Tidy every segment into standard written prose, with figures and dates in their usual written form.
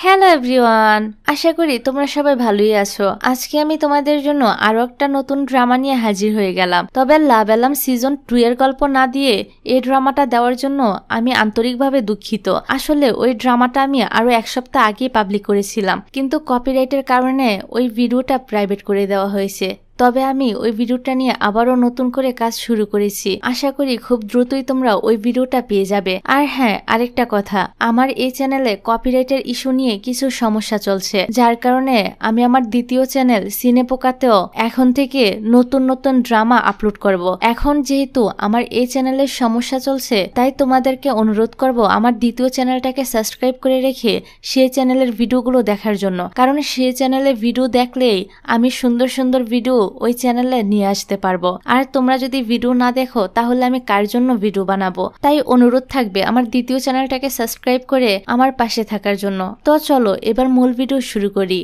Hello everyone, আশা করি তোমরা সবাই ভালোই আছো। আজকে আমি তোমাদের জন্য আরো একটা নতুন ড্রামা নিয়ে হাজির হয়ে গেলাম। তবে লাভ অ্যালার্ম সিজন 2 এর গল্প না দিয়ে এই ড্রামাটা দেওয়ার জন্য আমি আন্তরিকভাবে দুঃখিত। আসলে ওই ড্রামাটা আমি আরো এক সপ্তাহ আগে পাবলিক করেছিলাম, কিন্তু কপিরাইটের কারণে ওই ভিডিওটা প্রাইভেট করে দেওয়া হয়েছে। তবে আমি ওই ভিডিওটা নিয়ে আবারও নতুন করে কাজ শুরু করেছি। আশা করি খুব দ্রুতই তোমরা ওই ভিডিওটা পেয়ে যাবে। আর হ্যাঁ, আরেকটা কথা, আমার এই চ্যানেলে কপিরাইটের ইস্যু নিয়ে কিছু সমস্যা চলছে, যার কারণে আমি আমার দ্বিতীয় চ্যানেল সিনেপোকাতেও এখন থেকে নতুন নতুন ড্রামা আপলোড করব। এখন যেহেতু আমার এই চ্যানেলের সমস্যা চলছে, তাই তোমাদেরকে অনুরোধ করব আমার দ্বিতীয় চ্যানেলটাকে সাবস্ক্রাইব করে রেখে সেই চ্যানেলের ভিডিওগুলো দেখার জন্য। কারণ সেই চ্যানেলে ভিডিও দেখলেই আমি সুন্দর সুন্দর ভিডিও ওই চ্যানেলে নিয়ে আসতে পারবো। আর তোমরা যদি ভিডিও না দেখো তাহলে আমি কার জন্য ভিডিও বানাবো? তাই অনুরোধ থাকবে আমার দ্বিতীয় চ্যানেলটাকে সাবস্ক্রাইব করে আমার পাশে থাকার জন্য। তো চলো এবার মূল ভিডিও শুরু করি।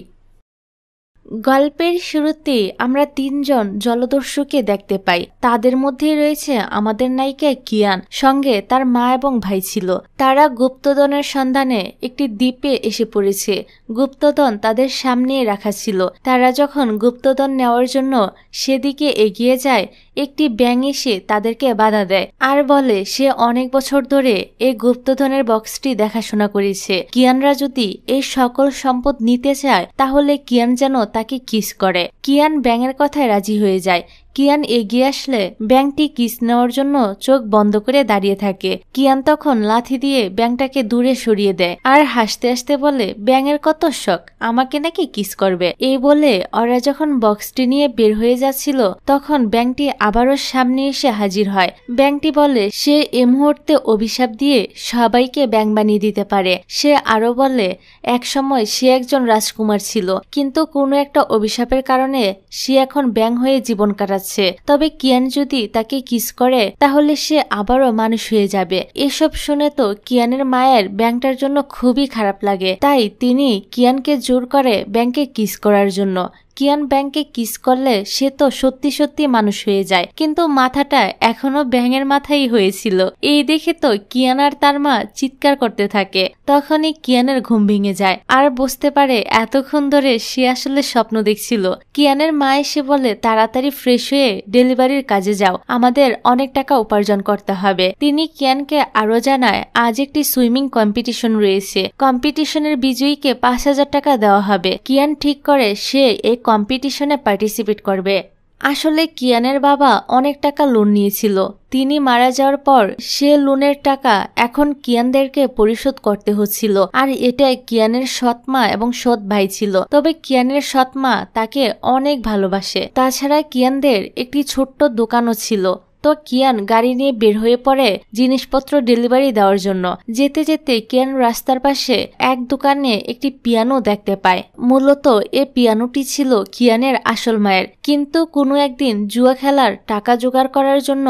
গল্পের শুরুতে আমরা তিনজন জলদস্যুকে দেখতে পাই। তাদের মধ্যে রয়েছে আমাদের নায়িকা কিয়ান, সঙ্গে তার মা এবং ভাই ছিল। তারা গুপ্তধনের সন্ধানে একটি দ্বীপে এসে পড়েছে। গুপ্তধন তাদের সামনে রাখা ছিল। তারা যখন গুপ্তধন নেওয়ার জন্য সেদিকে এগিয়ে যায়, একটি ব্যাঙ এসে তাদেরকে বাধা দেয় আর বলে সে অনেক বছর ধরে এই গুপ্তধনের বক্সটি দেখাশোনা করেছে। কিয়ানরা যদি এই সকল সম্পদ নিতে চায় তাহলে কিয়ান যেন তাকে কিস করে। কিয়ান ব্যাঙের কথায় রাজি হয়ে যায়। কিয়ান এগিয়ে আসলে ব্যাংকটি কিস নেওয়ার জন্য চোখ বন্ধ করে দাঁড়িয়ে থাকে। কিয়ান তখন লাথি দিয়ে ব্যাংকটাকে দূরে সরিয়ে দেয় আর হাসতে হাসতে বলে, ব্যাঙের কত শখ, আমাকে নাকি কিস করবে। এই বলে ওরা যখন বক্সটি নিয়ে বের হয়ে যাচ্ছিল তখন ব্যাংকটি আবারও সামনে এসে হাজির হয়। ব্যাংকটি বলে সে এই মুহূর্তে অভিশাপ দিয়ে সবাইকে ব্যাঙ বানিয়ে দিতে পারে। সে আরো বলে এক সময় সে একজন রাজকুমার ছিল, কিন্তু কোনো একটা অভিশাপের কারণে সে এখন ব্যাঙ হয়ে জীবন কাটাচ্ছে। তবে কিয়ান যদি তাকে কিস করে তাহলে সে আবারও মানুষ হয়ে যাবে। এসব শুনে তো কিয়ানের মায়ের ব্যাংকটার জন্য খুবই খারাপ লাগে। তাই তিনি কিয়ানকে জোর করে ব্যাংকে কিস করার জন্য। কিয়ান ব্যাংকে কিস করলে সে তো সত্যি সত্যি মানুষ হয়ে যায়, কিন্তু মাথাটা এখনো ব্যাঙের মাথাই হয়েছিল। এই দেখে তো কিয়ান আর তার মা চিৎকার করতে থাকে। তখনই কিয়ানের ঘুম ভেঙে যায় আর বুঝতে পারে এতক্ষণ ধরে সে আসলে স্বপ্ন দেখছিল। কিয়ানের মা এসে বলে তাড়াতাড়ি ফ্রেশ হয়ে ডেলিভারির কাজে যাও, আমাদের অনেক টাকা উপার্জন করতে হবে। তিনি কিয়ানকে আরো জানায় আজ একটি সুইমিং কম্পিটিশন রয়েছে, কম্পিটিশনের বিজয়ীকে 5,000 টাকা দেওয়া হবে। কিয়ান ঠিক করে সে এই কম্পিটিশনে পার্টিসিপেট করবে। আসলে কিয়ানের বাবা অনেক টাকা লোন নিয়েছিল। তিনি মারা যাওয়ার পর সে লোনের টাকা এখন কিয়ানদেরকে পরিশোধ করতে হচ্ছিল। আর এটা কিয়ানের সৎ মা এবং সৎ ভাই ছিল। তবে কিয়ানের সৎ মা তাকে অনেক ভালোবাসে। তাছাড়া কিয়ানদের একটি ছোট্ট দোকানও ছিল। তো কিয়ান গাড়ি নিয়ে বের হয়ে পড়ে জিনিসপত্র ডেলিভারি দেওয়ার জন্য। যেতে যেতে কিয়ান রাস্তার পাশে এক দোকানে একটি পিয়ানো দেখতে পায়। মূলত এই পিয়ানোটি ছিল কিয়ানের আসল মায়ের, কিন্তু কোনো একদিন জুয়া খেলার টাকা জোগাড় করার জন্য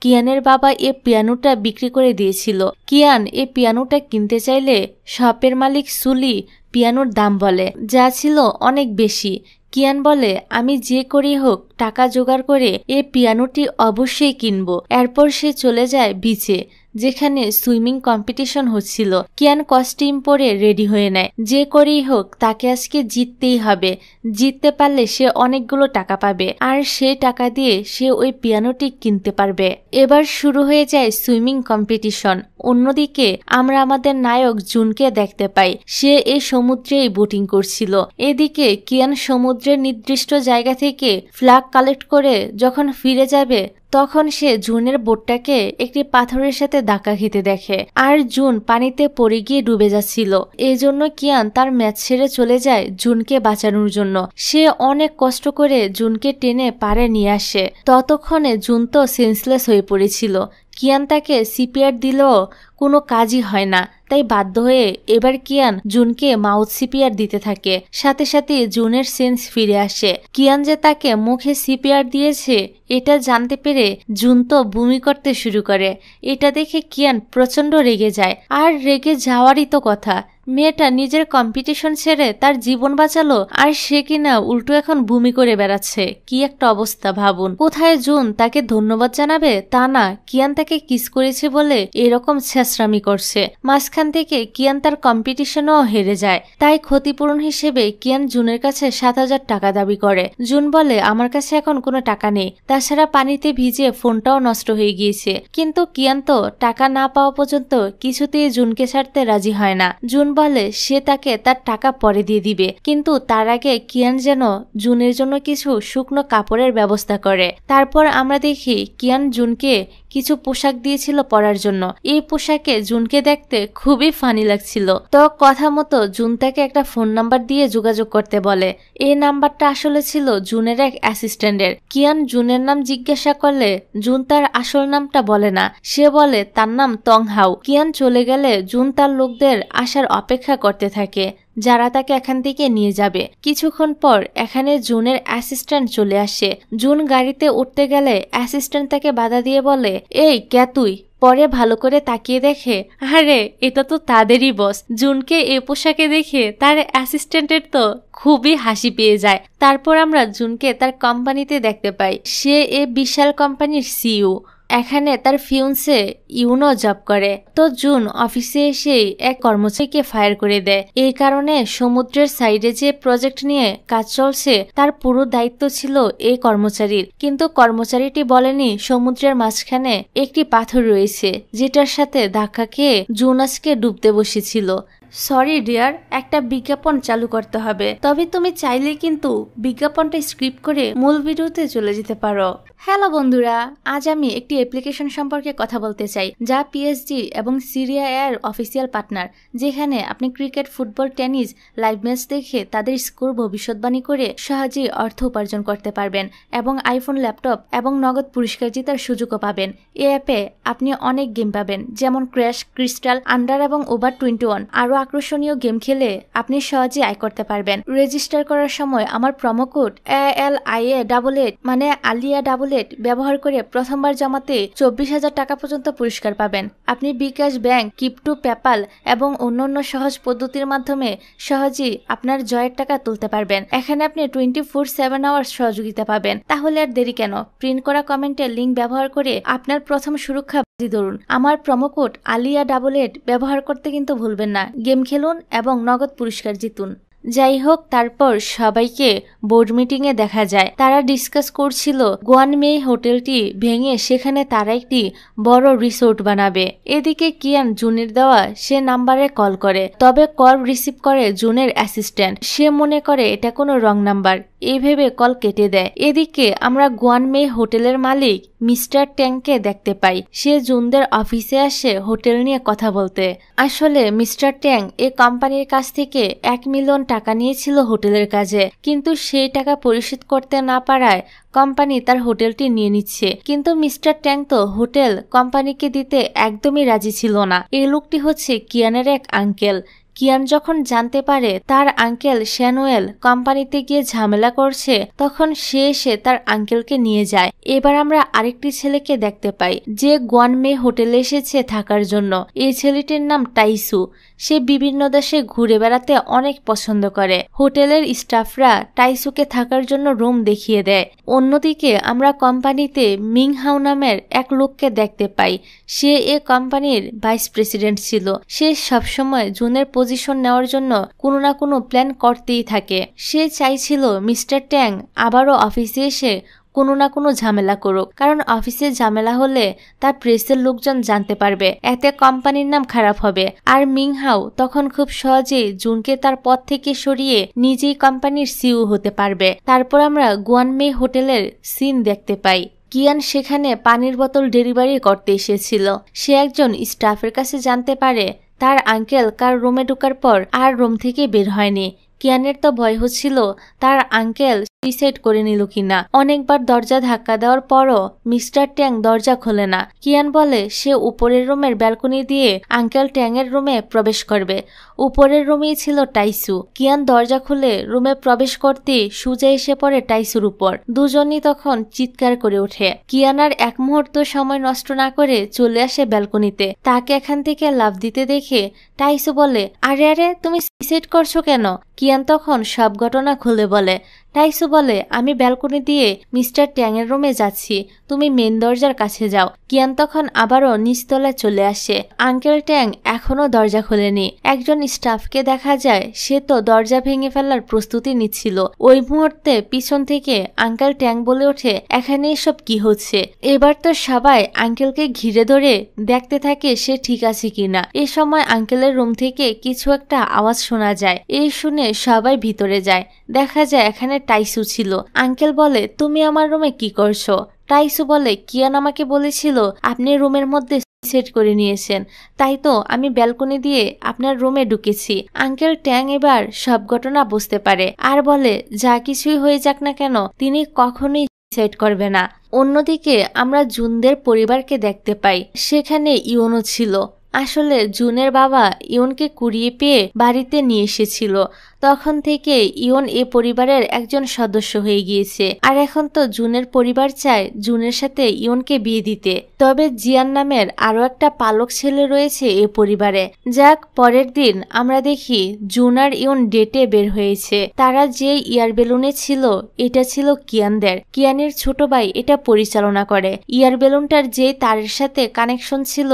কিয়ানের বাবা এই পিয়ানোটা বিক্রি করে দিয়েছিল। কিয়ান এই পিয়ানোটা কিনতে চাইলে শপের মালিক সুলি পিয়ানোর দাম বলে, যা ছিল অনেক বেশি। কিয়ান বলে আমি যে করেই হোক টাকা জোগাড় করে এই পিয়ানোটি অবশ্যই কিনবো। এরপর সে চলে যায় বিচে, যেখানে সুইমিং কম্পিটিশন হচ্ছিল। কিয়ান কস্টিউম পরে রেডি হয়ে নেয়। যে করেই হোক তাকে আজকে জিততেই হবে। জিততে পারলে সে অনেকগুলো টাকা পাবে আর সেই টাকা দিয়ে সে ওই পিয়ানোটি কিনতে পারবে। এবার শুরু হয়ে যায় সুইমিং কম্পিটিশন। অন্যদিকে আমরা আমাদের নায়ক জুনকে দেখতে পাই। সে এই সমুদ্রেই বোটিং করছিল। এদিকে কিয়ান সমুদ্রের নির্দিষ্ট জায়গা থেকে ফ্ল্যাগ কালেক্ট করে যখন ফিরে যাবে তখন সে জুনের বোটটাকে একটি পাথরের সাথে ধাক্কা খেতে দেখে আর জুন পানিতে পড়ে গিয়ে ডুবে যাচ্ছিল। এই জন্য কিয়ান তার ম্যাচ ছেড়ে চলে যায় জুনকে বাঁচানোর জন্য। সে অনেক কষ্ট করে জুনকে টেনে পাড়ে নিয়ে আসে। ততক্ষণে জুন তো সেন্সলেস হয়ে পড়েছিল। কিয়ান তাকে সিপিআর দিলেও কোনো কাজই হয় না, তাই বাধ্য হয়ে এবার কিয়ান জুনকে মাউথ সিপিআর দিতে থাকে। সাথে সাথে জুনের সেন্স ফিরে আসে। কিয়ান যে তাকে মুখে সিপিআর দিয়েছে এটা জানতে পেরে জুন তো বমি করতে শুরু করে। এটা দেখে কিয়ান প্রচন্ড রেগে যায়। আর রেগে যাওয়ারই তো কথা, মেয়েটা নিজের কম্পিটিশন ছেড়ে তার জীবন বাঁচালো, আর সে কিনা উল্টো এখন ভূমি করে বেড়াচ্ছে। কি একটা অবস্থা ভাবুন। কোথায় জুন তাকে ধন্যবাদ জানাবে তা না, কিয়ান তাকে কিস করেছে বলে এরকম ছেঁচড়ামি করছে। মাঝখান থেকে কিয়ান তার কম্পিটিশনও হেরে যায়। তাই ক্ষতিপূরণ হিসেবে কিয়ান জুনের কাছে 7,000 টাকা দাবি করে। জুন বলে আমার কাছে এখন কোনো টাকা নেই, তাছাড়া পানিতে ভিজে ফোনটাও নষ্ট হয়ে গিয়েছে। কিন্তু কিয়ান তো টাকা না পাওয়া পর্যন্ত কিছুতেই জুনকে ছাড়তে রাজি হয় না। জুন বলে সে তাকে তার টাকা পরে দিয়ে দিবে, কিন্তু তার আগে কিয়ান যেন জুনের জন্য কিছু শুকনো কাপড়ের ব্যবস্থা করে। তারপর আমরা দেখি কিয়ান জুনকে কিছু পোশাক দিয়েছিল পরার জন্য। এই পোশাকে জুনকে দেখতে খুবই ফানি লাগছিল। তো কথা মতো জুন তাকে একটা ফোন নাম্বার দিয়ে যোগাযোগ করতে বলে। এই নাম্বারটা আসলে ছিল জুনের এক অ্যাসিস্ট্যান্টের। কিয়ান জুনের নাম জিজ্ঞাসা করলে জুন তার আসল নামটা বলে না, সে বলে তার নাম তং হাউ। কিয়ান চলে গেলে জুন তার লোকদের আসার অপেক্ষা করতে থাকে, যারা তাকে এখান থেকে নিয়ে যাবে। কিছুক্ষণ পর এখানে জুনের অ্যাসিস্ট্যান্ট চলে আসে। জুন গাড়িতে উঠতে গেলে অ্যাসিস্ট্যান্ট তাকে বাধা দিয়ে বলে, এই কে তুই? পরে ভালো করে তাকিয়ে দেখে আরে এটা তো তাদেরই বস। জুনকে এ পোশাকে দেখে তার অ্যাসিস্ট্যান্টের তো খুবই হাসি পেয়ে যায়। তারপর আমরা জুনকে তার কোম্পানিতে দেখতে পাই। সে এ বিশাল কোম্পানির সিইও। এখানে তার ফিউন্সে ইউনো জব করে। তো জুন অফিসে এসে এক কর্মচারীকে ফায়ার করে দেয়। এই কারণে সমুদ্রের সাইডে যে প্রজেক্ট নিয়ে কাজ চলছে তার পুরো দায়িত্ব ছিল এই কর্মচারীর। কিন্তু কর্মচারীটি বলেনি সমুদ্রের মাঝখানে একটি পাথর রয়েছে, যেটার সাথে ধাক্কা খেয়ে জুন আজকে ডুবতে বসেছিল। সরি ডিয়ার, একটা বিজ্ঞাপন চালু করতে হবে, তবে তুমি চাইলে কিন্তু বিজ্ঞাপনটা স্ক্রিপ্ট করে মূল ভিডিওতে চলে যেতে পারো। হ্যালো বন্ধুরা, আজ আমি একটি অ্যাপ্লিকেশন সম্পর্কে কথা বলতে চাই যা পিএসজি এবং সিরিয়া এর অফিসিয়াল পার্টনার, যেখানে আপনি cricket, football, tennis live match দেখে তাদের স্কোর ভবিষ্যৎবাণী করে সহজেই অর্থ উপার্জন করতে পারবেন এবং আইফোন, ল্যাপটপ এবং নগদ পুরস্কার জেতার সুযোগও পাবেন। এই অ্যাপে আপনি অনেক গেম পাবেন, যেমন ক্র্যাশ, ক্রিস্টাল, আন্ডার এবং ওভার 21। আরও আকর্ষণীয় গেম খেলে আপনি সহজে আয় করতে পারবেন। রেজিস্টার করার সময় আমার প্রোমো কোড ALIA88 মানে আলিয়া ডাবল ব্যবহার করে প্রথমবার জমাতে 24,000 টাকা পর্যন্ত পুরস্কার পাবেন। আপনি বিকাশ, ব্যাংক, ক্রিপ্টো, পেপাল এবং অন্যান্য সহজ পদ্ধতির মাধ্যমে সহজেই আপনার জয়ের টাকা তুলতে পারবেন। এখানে আপনি 24/7 আওয়ার্স সহযোগিতা পাবেন। তাহলে আর দেরি কেন, প্রিন্ট করা কমেন্টের লিঙ্ক ব্যবহার করে আপনার প্রথম সুরক্ষা ধরুন। আমার প্রোমো কোড ALIA88 ব্যবহার করতে কিন্তু ভুলবেন না। গেম খেলুন এবং নগদ পুরস্কার জিতুন। যাই হোক, তারপর সবাইকে বোর্ড মিটিং এ দেখা যায়। তারা ডিসকাস করছিল গুয়ানমেই হোটেলটি ভেঙে সেখানে তারা একটি বড় রিসোর্ট বানাবে। এদিকে কিয়ান জুনের দেওয়া সে নাম্বারে কল করে, তবে কল রিসিভ করে জুনের অ্যাসিস্ট্যান্ট। সে মনে করে এটা কোনো রং নাম্বার, এই ভেবে কল কেটে দেয়। এদিকে আমরা গুয়ানমেই হোটেলের মালিক মিস্টার ট্যাংকে দেখতে পাই। সে জুনদের অফিসে আসে হোটেল নিয়ে কথা বলতে। আসলে মিস্টার ট্যাং এই কোম্পানির কাছ থেকে 1 মিলিয়ন টাকা নিয়েছিল হোটেলের কাজে, কিন্তু সেই টাকা পরিশোধ করতে না পারায় কোম্পানি তার হোটেলটি নিয়ে নিচ্ছে। কিন্তু মিস্টার ট্যাং তো হোটেল কোম্পানিকে দিতে একদমই রাজি ছিল না। এই লোকটি হচ্ছে কিয়ানের এক আঙ্কেল। কিয়ান যখন জানতে পারে তার আঙ্কেল শ্যানুয়েল কোম্পানিতে গিয়ে ঝামেলা করছে, তখন সে এসে তার আঙ্কেলকে নিয়ে যায়। এবার আমরা আরেকটি ছেলেকে দেখতে পাই যে গুয়ানমে হোটেলে এসেছে থাকার জন্য। এই ছেলেটির নাম টাইসু। সে বিভিন্ন দেশে ঘুরে বেড়াতে অনেক পছন্দ করে। হোটেলের স্টাফরা টাইসুকে থাকার জন্য রুম দেখিয়ে দেয়। অন্যদিকে আমরা কোম্পানিতে মিংহাও নামের এক লোককে দেখতে পাই। সে এ কোম্পানির ভাইস প্রেসিডেন্ট ছিল। সে সবসময় জুনের পজিশন নেওয়ার জন্য কোনো না কোনো প্ল্যান করতেই থাকে। সে চাইছিল মিস্টার ট্যাং আবারও অফিসে এসে কোনো না কোনো ঝামেলা করুক, কারণ অফিসে ঝামেলা হলে তার প্রেসের লোকজন জানতে পারবে, এতে কোম্পানির নাম খারাপ হবে। আর মিংহাও তখন খুব সহজেই জুনকে তার পদ থেকে সরিয়ে নিজেই কোম্পানির সিইও হতে পারবে। তারপর আমরা গুয়ানমে হোটেলের সিন দেখতে পাই। কিয়ান সেখানে পানির বোতল ডেলিভারি করতে এসেছিল। সে একজন স্টাফের কাছে জানতে পারে তার আঙ্কেল কার রুমে ঢোকার পর আর রুম থেকে বের হয়নি। কিয়ানের তো ভয় হচ্ছিল তার আঙ্কেল সুইসাইড করে নিল কিনা। অনেকবার দরজা ধাক্কা দেওয়ার পরও মিস্টার ট্যাং দরজা খোলে না। কিয়ান বলে সে উপরের রুমের ব্যালকনি দিয়ে আঙ্কেল ট্যাং এর রুমে প্রবেশ করবে। উপরের রুমেই ছিল টাইসু। কিয়ান দরজা খুলে রুমে প্রবেশ করতে সুজা এসে পড়ে টাইসুর উপর। দুজনই তখন চিৎকার করে ওঠে। কিয়ান আর এক মুহূর্ত সময় নষ্ট না করে চলে আসে ব্যালকনিতে। তাকে এখান থেকে লাফ দিতে দেখে টাইসু বলে, আরে আরে তুমি সুইসাইড করছো কেন? কিয়ান তখন সব ঘটনা খুলে বলে। টাইসু বলে, আমি ব্যালকনি দিয়ে মিস্টার ট্যাং এর রুমে যাচ্ছি, তুমি মেন দরজার কাছে যাও। কিয়ান তখন আবারও নিচতলায় চলে আসে। আঙ্কেল ট্যাং এখনো দরজা খোলেনি। একজন স্টাফকে দেখা যায় সে তো দরজা ভেঙে ফেলার প্রস্তুতি নিচ্ছিল। ওই মুহূর্তে পিছন থেকে আঙ্কেল ট্যাং বলে ওঠে, এখানে এসব কি হচ্ছে? এবার তো সবাই আঙ্কেলকে ঘিরে ধরে দেখতে থাকে সে ঠিক আছে কিনা। এ সময় আঙ্কেলের রুম থেকে কিছু একটা আওয়াজ শোনা যায়। এই শুনে সবাই ভিতরে যায়। দেখা যায় এখানে টাইসু ছিল। আঙ্কেল বলে, তুমি আমার রুমে কি করছো? টাইসু বলে, কিয়ান আমাকে বলেছিল আপনি রুমের মধ্যে সুইসাইড করে নিয়েছেন, তাই তো আমি ব্যালকনি দিয়ে আপনার রুমে ঢুকেছি। আঙ্কেল ট্যাং এবার সব ঘটনা বুঝতে পারে আর বলে, যা কিছুই হয়ে যাক না কেন তিনি কখনোই সুইসাইড করবে না। অন্যদিকে আমরা জুনদের পরিবারকে দেখতে পাই। সেখানে ইওনও ছিল। আসলে জুনের বাবা ইওনকে কুড়িয়ে পেয়ে বাড়িতে নিয়ে এসেছিল। তখন থেকে ইওন এ পরিবারের একজন সদস্য হয়ে গিয়েছে। আর এখন তো জুনের পরিবার চায় জুনের সাথে ইওনকে বিয়ে দিতে। তবে জিয়ান নামের আরো একটা পালক ছেলে রয়েছে এ পরিবারে। যাক, পরের দিন আমরা দেখি জুন আর ইওন ডেটে বের হয়েছে। তারা যে ইয়ার বেলুনে ছিল এটা ছিল কিয়ানদের। কিয়ানের ছোট ভাই এটা পরিচালনা করে। ইয়ার বেলুনটার যে তারের সাথে কানেকশন ছিল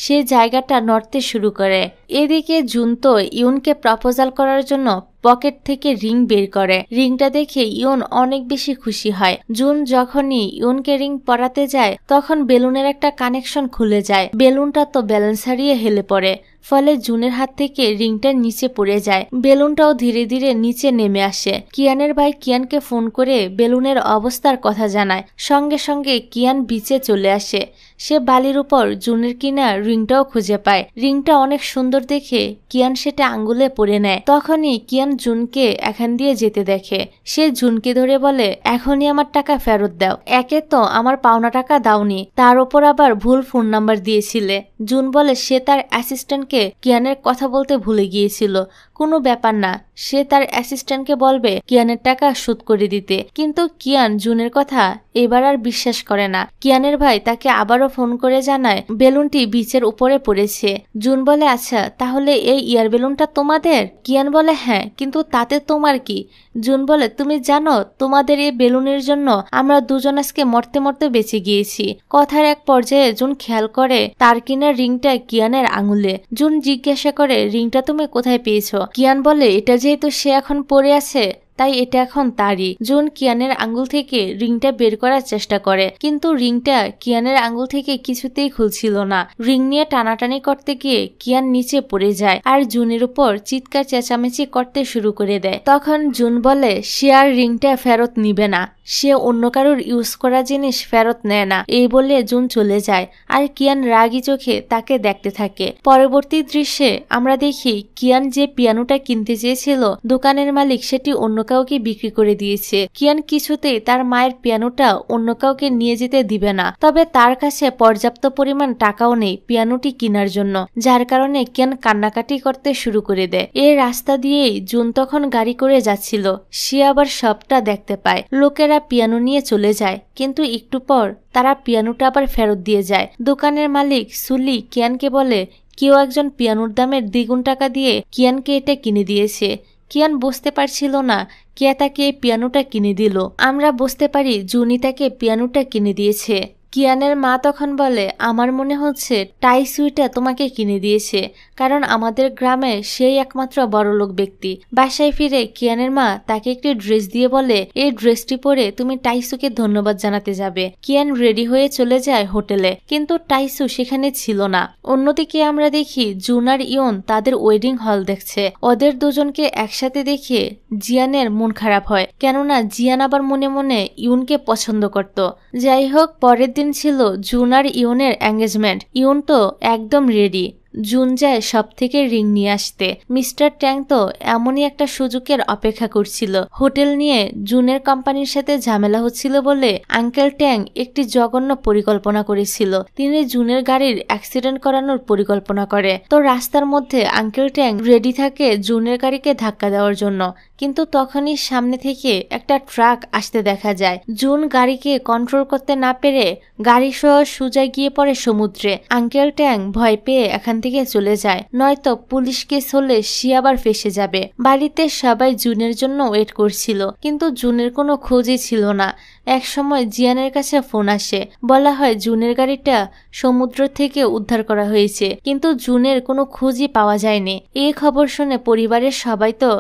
সে জায়গাটা নড়তে শুরু করে। এদিকে জুন তো ইওনকে প্রপোজাল করার জন্য পকেট থেকে রিং বের করে। রিংটা দেখে ইওন অনেক বেশি খুশি হয়। জুন যখনই ইওনকে রিং পরাতে যায় তখন বেলুনের একটা কানেকশন খুলে যায়। বেলুনটা তো ব্যালেন্স হারিয়ে হেলে পড়ে। ফলে জুনের হাত থেকে রিংটা নিচে পড়ে যায়। বেলুনটাও ধীরে ধীরে নিচে নেমে আসে। কিয়ানের ভাই কিয়ানকে ফোন করে বেলুনের অবস্থার কথা জানায়। সঙ্গে সঙ্গে কিয়ান বিচে চলে আসে। সে বালির উপর জুনের কিনা রিংটাও খুঁজে পায়। রিংটা অনেক সুন্দর দেখে কিয়ান সেটা আঙ্গুলে পরে নেয়। তখনই কিয়ান জুনকে এখান দিয়ে যেতে দেখে। সে জুনকে ধরে বলে, এখনই আমার টাকা ফেরত দাও। একে তো আমার পাওনা টাকা দাওনি, তার উপর আবার ভুল ফোন নাম্বার দিয়েছিলে। জুন বলে সে তার অ্যাসিস্ট্যান্টকে কিয়ানের কথা বলতে ভুলে গিয়েছিল। কোনো ব্যাপার না, সে তার অ্যাসিস্ট্যান্টকে বলবে কিয়ানের টাকা শোধ করে দিতে। কিন্তু কিয়ান জুনের কথা এবার আর বিশ্বাস করে না। কিয়ানের ভাই তাকে আবারও ফোন করে জানায় বেলুনটি বিচের উপরে পড়েছে। জুন বলে, আচ্ছা তাহলে এই ইয়ার বেলুনটা তোমাদের? কিয়ান বলে, হ্যাঁ, কিন্তু তাতে তোমার কি? জুন বলে, তুমি জানো তোমাদের এই বেলুনের জন্য আমরা দুজন আজকে মরতে মরতে বেঁচে গিয়েছি। কথার এক পর্যায়ে জুন খেয়াল করে তার কিনা রিংটা কিয়ানের আঙুলে। জুন জিজ্ঞাসা করে, রিংটা তুমি কোথায় পেয়েছো? কিয়ান বলে, এটা যেহেতু সে এখন পরে আছে তাই এটা এখন তারই। জুন কিয়ানের আঙ্গুল থেকে রিংটা বের করার চেষ্টা করে, কিন্তু রিংটা কিয়ানের আঙ্গুল থেকে কিছুতেই খুলছিল না। রিং নিয়ে টানাটানি করতে গিয়ে কিয়ান নিচে পড়ে যায় আর জুনের উপর চিৎকার চেঁচামেচি করতে শুরু করে দেয়। তখন জুন বলে সে আর রিংটা ফেরত নিবে না, সে অন্য কারোর ইউজ করা জিনিস ফেরত নেয় না। এই বলে জুন চলে যায় আর কিয়ান রাগী চোখে তাকে দেখতে থাকে। পরবর্তী দৃশ্যে আমরা দেখি কিয়ান যে পিয়ানোটা কিনতে চেয়েছিল দোকানের মালিক সেটি অন্য কাউকে বিক্রি করে দিয়েছে। কিয়ান কিছুতেই তার মায়ের পিয়ানোটা অন্য কাউকে নিয়ে যেতে দিবে না। তবে তার কাছে পর্যাপ্ত পরিমাণ টাকাও নেই পিয়ানোটি কেনার জন্য, যার কারণে কিয়ান কান্নাকাটি করতে শুরু করে দেয়। এই রাস্তা দিয়েই জুন তখন গাড়ি করে যাচ্ছিল। সে আবার সবটা দেখতে পায়। লোকেরা পিয়ানো নিয়ে চলে যায়, কিন্তু একটু পর তারা পিয়ানোটা আবার ফেরত দিয়ে যায়। দোকানের মালিক সুলি কিয়ানকে বলে কেউ একজন পিয়ানোর দামের দ্বিগুণ টাকা দিয়ে কিয়ানকে এটা কিনে দিয়েছে। কিয়ান বুঝতে পারছিল না কে তাকে পিয়ানোটা কিনে দিল। আমরা বুঝতে পারি জুনি তাকে পিয়ানোটা কিনে দিয়েছে। কিয়ানের মা তখন বলে, আমার মনে হচ্ছে টাইসুইটা তোমাকে কিনে দিয়েছে, কারণ আমাদের গ্রামে সেই একমাত্র বড়লোক ব্যক্তি। বাসায় ফিরে কিয়ানের মা তাকে একটি ড্রেস দিয়ে বলে এই ড্রেসটি পরে তুমি টাইসুকে ধন্যবাদ জানাতে যাবে। কিয়ান রেডি হয়ে চলে যায় হোটেলে, কিন্তু টাইসু সেখানে ছিল না। অন্যদিকে আমরা দেখি জুন আর ইয়ন তাদের ওয়েডিং হল দেখছে। ওদের দুজনকে একসাথে দেখে জিয়ানের মন খারাপ হয়, কেননা জিয়ান আবার মনে মনে ইয়নকে পছন্দ করত। যাই হোক, পরের দিন ছিল জুন আর ইয়নের এঙ্গেজমেন্ট। ইয়ন তো একদম রেডি। জুন যায় সব থেকে রিং নিয়ে আসতে। মিস্টার ট্যাং তো এমনই একটা সুযোগের অপেক্ষা করছিল। হোটেল নিয়ে জুনের কোম্পানির সাথে ঝামেলা হচ্ছিল বলে আঙ্কেল ট্যাং একটি জঘন্য পরিকল্পনা করেছিল। তিনি জুনের গাড়ির অ্যাক্সিডেন্ট করানোর পরিকল্পনা করে। তো রাস্তার মধ্যে আঙ্কেল ট্যাং রেডি থাকে জুনের গাড়িকে ধাক্কা দেওয়ার জন্য, কিন্তু তখনই সামনে থেকে একটা ট্রাক আসতে দেখা যায়। জুন গাড়িকে কন্ট্রোল করতে না পেরে গাড়ি সহ সোজা গিয়ে পড়ে সমুদ্রে। আঙ্কেল ট্যাং ভয় পেয়ে এখান থেকে চলে যায়, নয়তো পুলিশ কেস হলে সে আবার ফেসে যাবে। বাড়িতে সবাই জুনের জন্য ওয়েট করছিল, কিন্তু জুনের কোনো খোঁজই ছিল না। এক সময় জিয়ানের কাছে ফোন আসে, বলা হয় জুনের গাড়িটা সমুদ্র থেকে উদ্ধার করা হয়েছে, কিন্তু জুনের কোনো খোঁজই পাওয়া যায়নি। এই খবর শুনে পরিবারের সবাই তো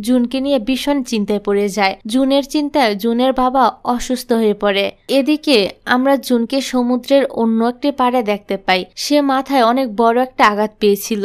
জুনকে নিয়ে ভীষণ চিন্তায় পড়ে যায়। জুনের চিন্তায় জুনের বাবা অসুস্থ হয়ে পড়ে। এদিকে আমরা জুনকে সমুদ্রের অন্য একটি পাড়ে দেখতে পাই। সে মাথায় অনেক বড় একটা আঘাত পেয়েছিল।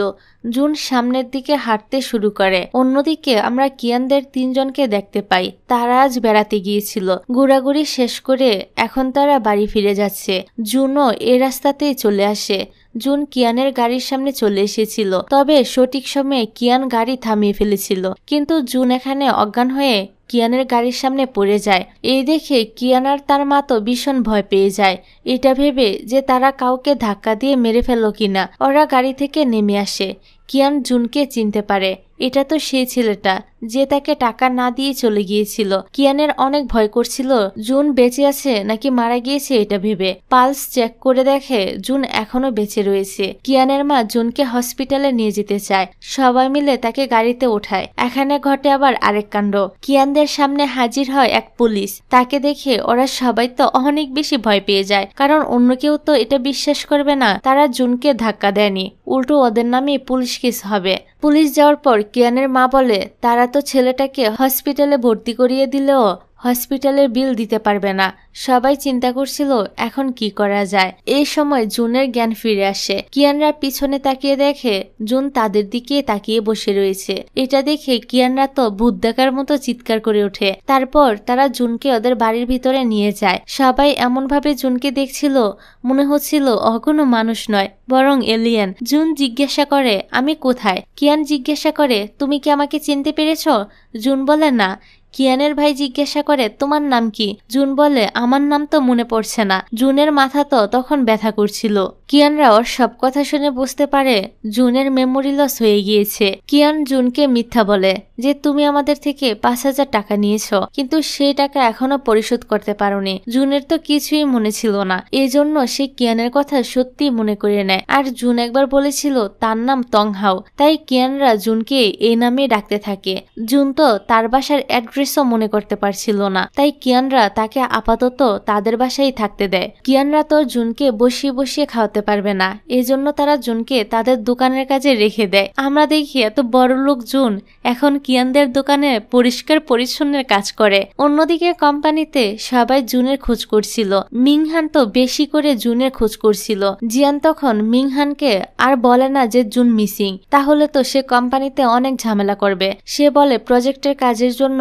জুন সামনের দিকে হাঁটতে শুরু করে। অন্যদিকে আমরা কিয়ানদের 3 জনকে দেখতে পাই। তারা আজ বেড়াতে গিয়েছিল। ঘোরাঘুরি শেষ করে এখন তারা বাড়ি ফিরে যাচ্ছে। জুনও এ রাস্তাতেই চলে আসে। জুন কিয়ানের গাড়ির সামনে চলে এসেছিল, তবে সঠিক সময়ে কিয়ান গাড়ি থামিয়ে ফেলেছিল। কিন্তু জুন এখানে অজ্ঞান হয়ে কিয়ানের গাড়ির সামনে পড়ে যায়। এই দেখে কিয়ান আর তার মা তো ভীষণ ভয় পেয়ে যায়, এটা ভেবে যে তারা কাউকে ধাক্কা দিয়ে মেরে ফেললো কিনা। ওরা গাড়ি থেকে নেমে আসে। কিয়ান জুনকে চিনতে পারে, এটা তো সেই ছেলেটা যে তাকে টাকা না দিয়ে চলে গিয়েছিল। কিয়ানের অনেক ভয় করছিল জুন বেঁচে আছে নাকি মারা গিয়েছে এটা ভেবে। পালস চেক করে দেখে জুন এখনো বেঁচে রয়েছে। কিয়ানের মা জুনকে হসপিটালে নিয়ে যেতে চায়। সবাই মিলে তাকে গাড়িতে ওঠায়। এখানে ঘটে আবার আরেক কাণ্ড। কিয়ানদের সামনে হাজির হয় এক পুলিশ। তাকে দেখে ওরা সবাই তো অনেক বেশি ভয় পেয়ে যায়, কারণ অন্য কেউ তো এটা বিশ্বাস করবে না তারা জুনকে ধাক্কা দেয়নি, উল্টো ওদের নামে পুলিশ কেস হবে। পুলিশ যাওয়ার পর কিয়ানের মা বলে তারা তো ছেলেটাকে হসপিটালে ভর্তি করিয়ে দিলেও হসপিটালের বিল দিতে পারবে না। সবাই চিন্তা করছিল এখন কি করা যায়। এই সময় জুনের জ্ঞান ফিরে আসে। কিয়ানরা পিছনে তাকিয়ে দেখে জুন তাদের দিকে তাকিয়ে বসে রয়েছে। এটা দেখে কিয়ানরা তো ভূত দেখার মতো চিৎকার করে ওঠে। তারপর তারা জুনকে ওদের বাড়ির ভিতরে নিয়ে যায়। সবাই এমন ভাবে জুনকে দেখছিল মনে হচ্ছিল কোনো মানুষ নয়, বরং এলিয়েন। জুন জিজ্ঞাসা করে আমি কোথায়? কিয়ান জিজ্ঞাসা করে তুমি কি আমাকে চিনতে পেরেছ? জুন বলে না। কিয়ানের ভাই জিজ্ঞাসা করে তোমার নাম কি? জুন বলে আমার নাম তো মনে পড়ছে না। জুনের মাথা তো তখন ব্যথা করছিল। কিয়ানরা ওর সব কথা শুনে বুঝতে পারে জুনের মেমোরি লস হয়ে গিয়েছে। কিয়ান জুনকে মিথ্যা বলে যে তুমি আমাদের থেকে 5,000 টাকা নিয়েছ, কিন্তু সেই টাকা এখনো পরিশোধ করতে পারোনি। জুনের তো কিছুই মনে ছিল না, এজন্য সে কিয়ানের কথা সত্যি মনে করে নেয়। আর জুন একবার বলেছিল তার নাম তংহাও, তাই কিয়ানরা জুনকে এই নামে ডাকতে থাকে। জুন তো তার বাসার অ্যাড্রেসও মনে করতে পারছিল না, তাই কিয়ানরা তাকে আপাতত তাদের বাসায় থাকতে দেয়। কিয়ানরা তো জুনকে বসিয়ে বসিয়ে খাওয়াতে পারবে না, এজন্য তারা জুনকে তাদের দোকানের কাজে রেখে দেয়। আমরা দেখি এত বড় লোক জুন এখন কিয়ানদের দোকানে পরিষ্কার পরিচ্ছন্নের কাজ করে। অন্যদিকে কোম্পানিতে সবাই জুনের খোঁজ করছিল। মিংহান তো বেশি করে জুনের খোঁজ করছিল। জিয়ান তখন মিংহানকে আর বলে না যে জুন মিসিং, তাহলে তো সে কোম্পানিতে অনেক ঝামেলা করবে। সে বলে প্রজেক্টের কাজের জন্য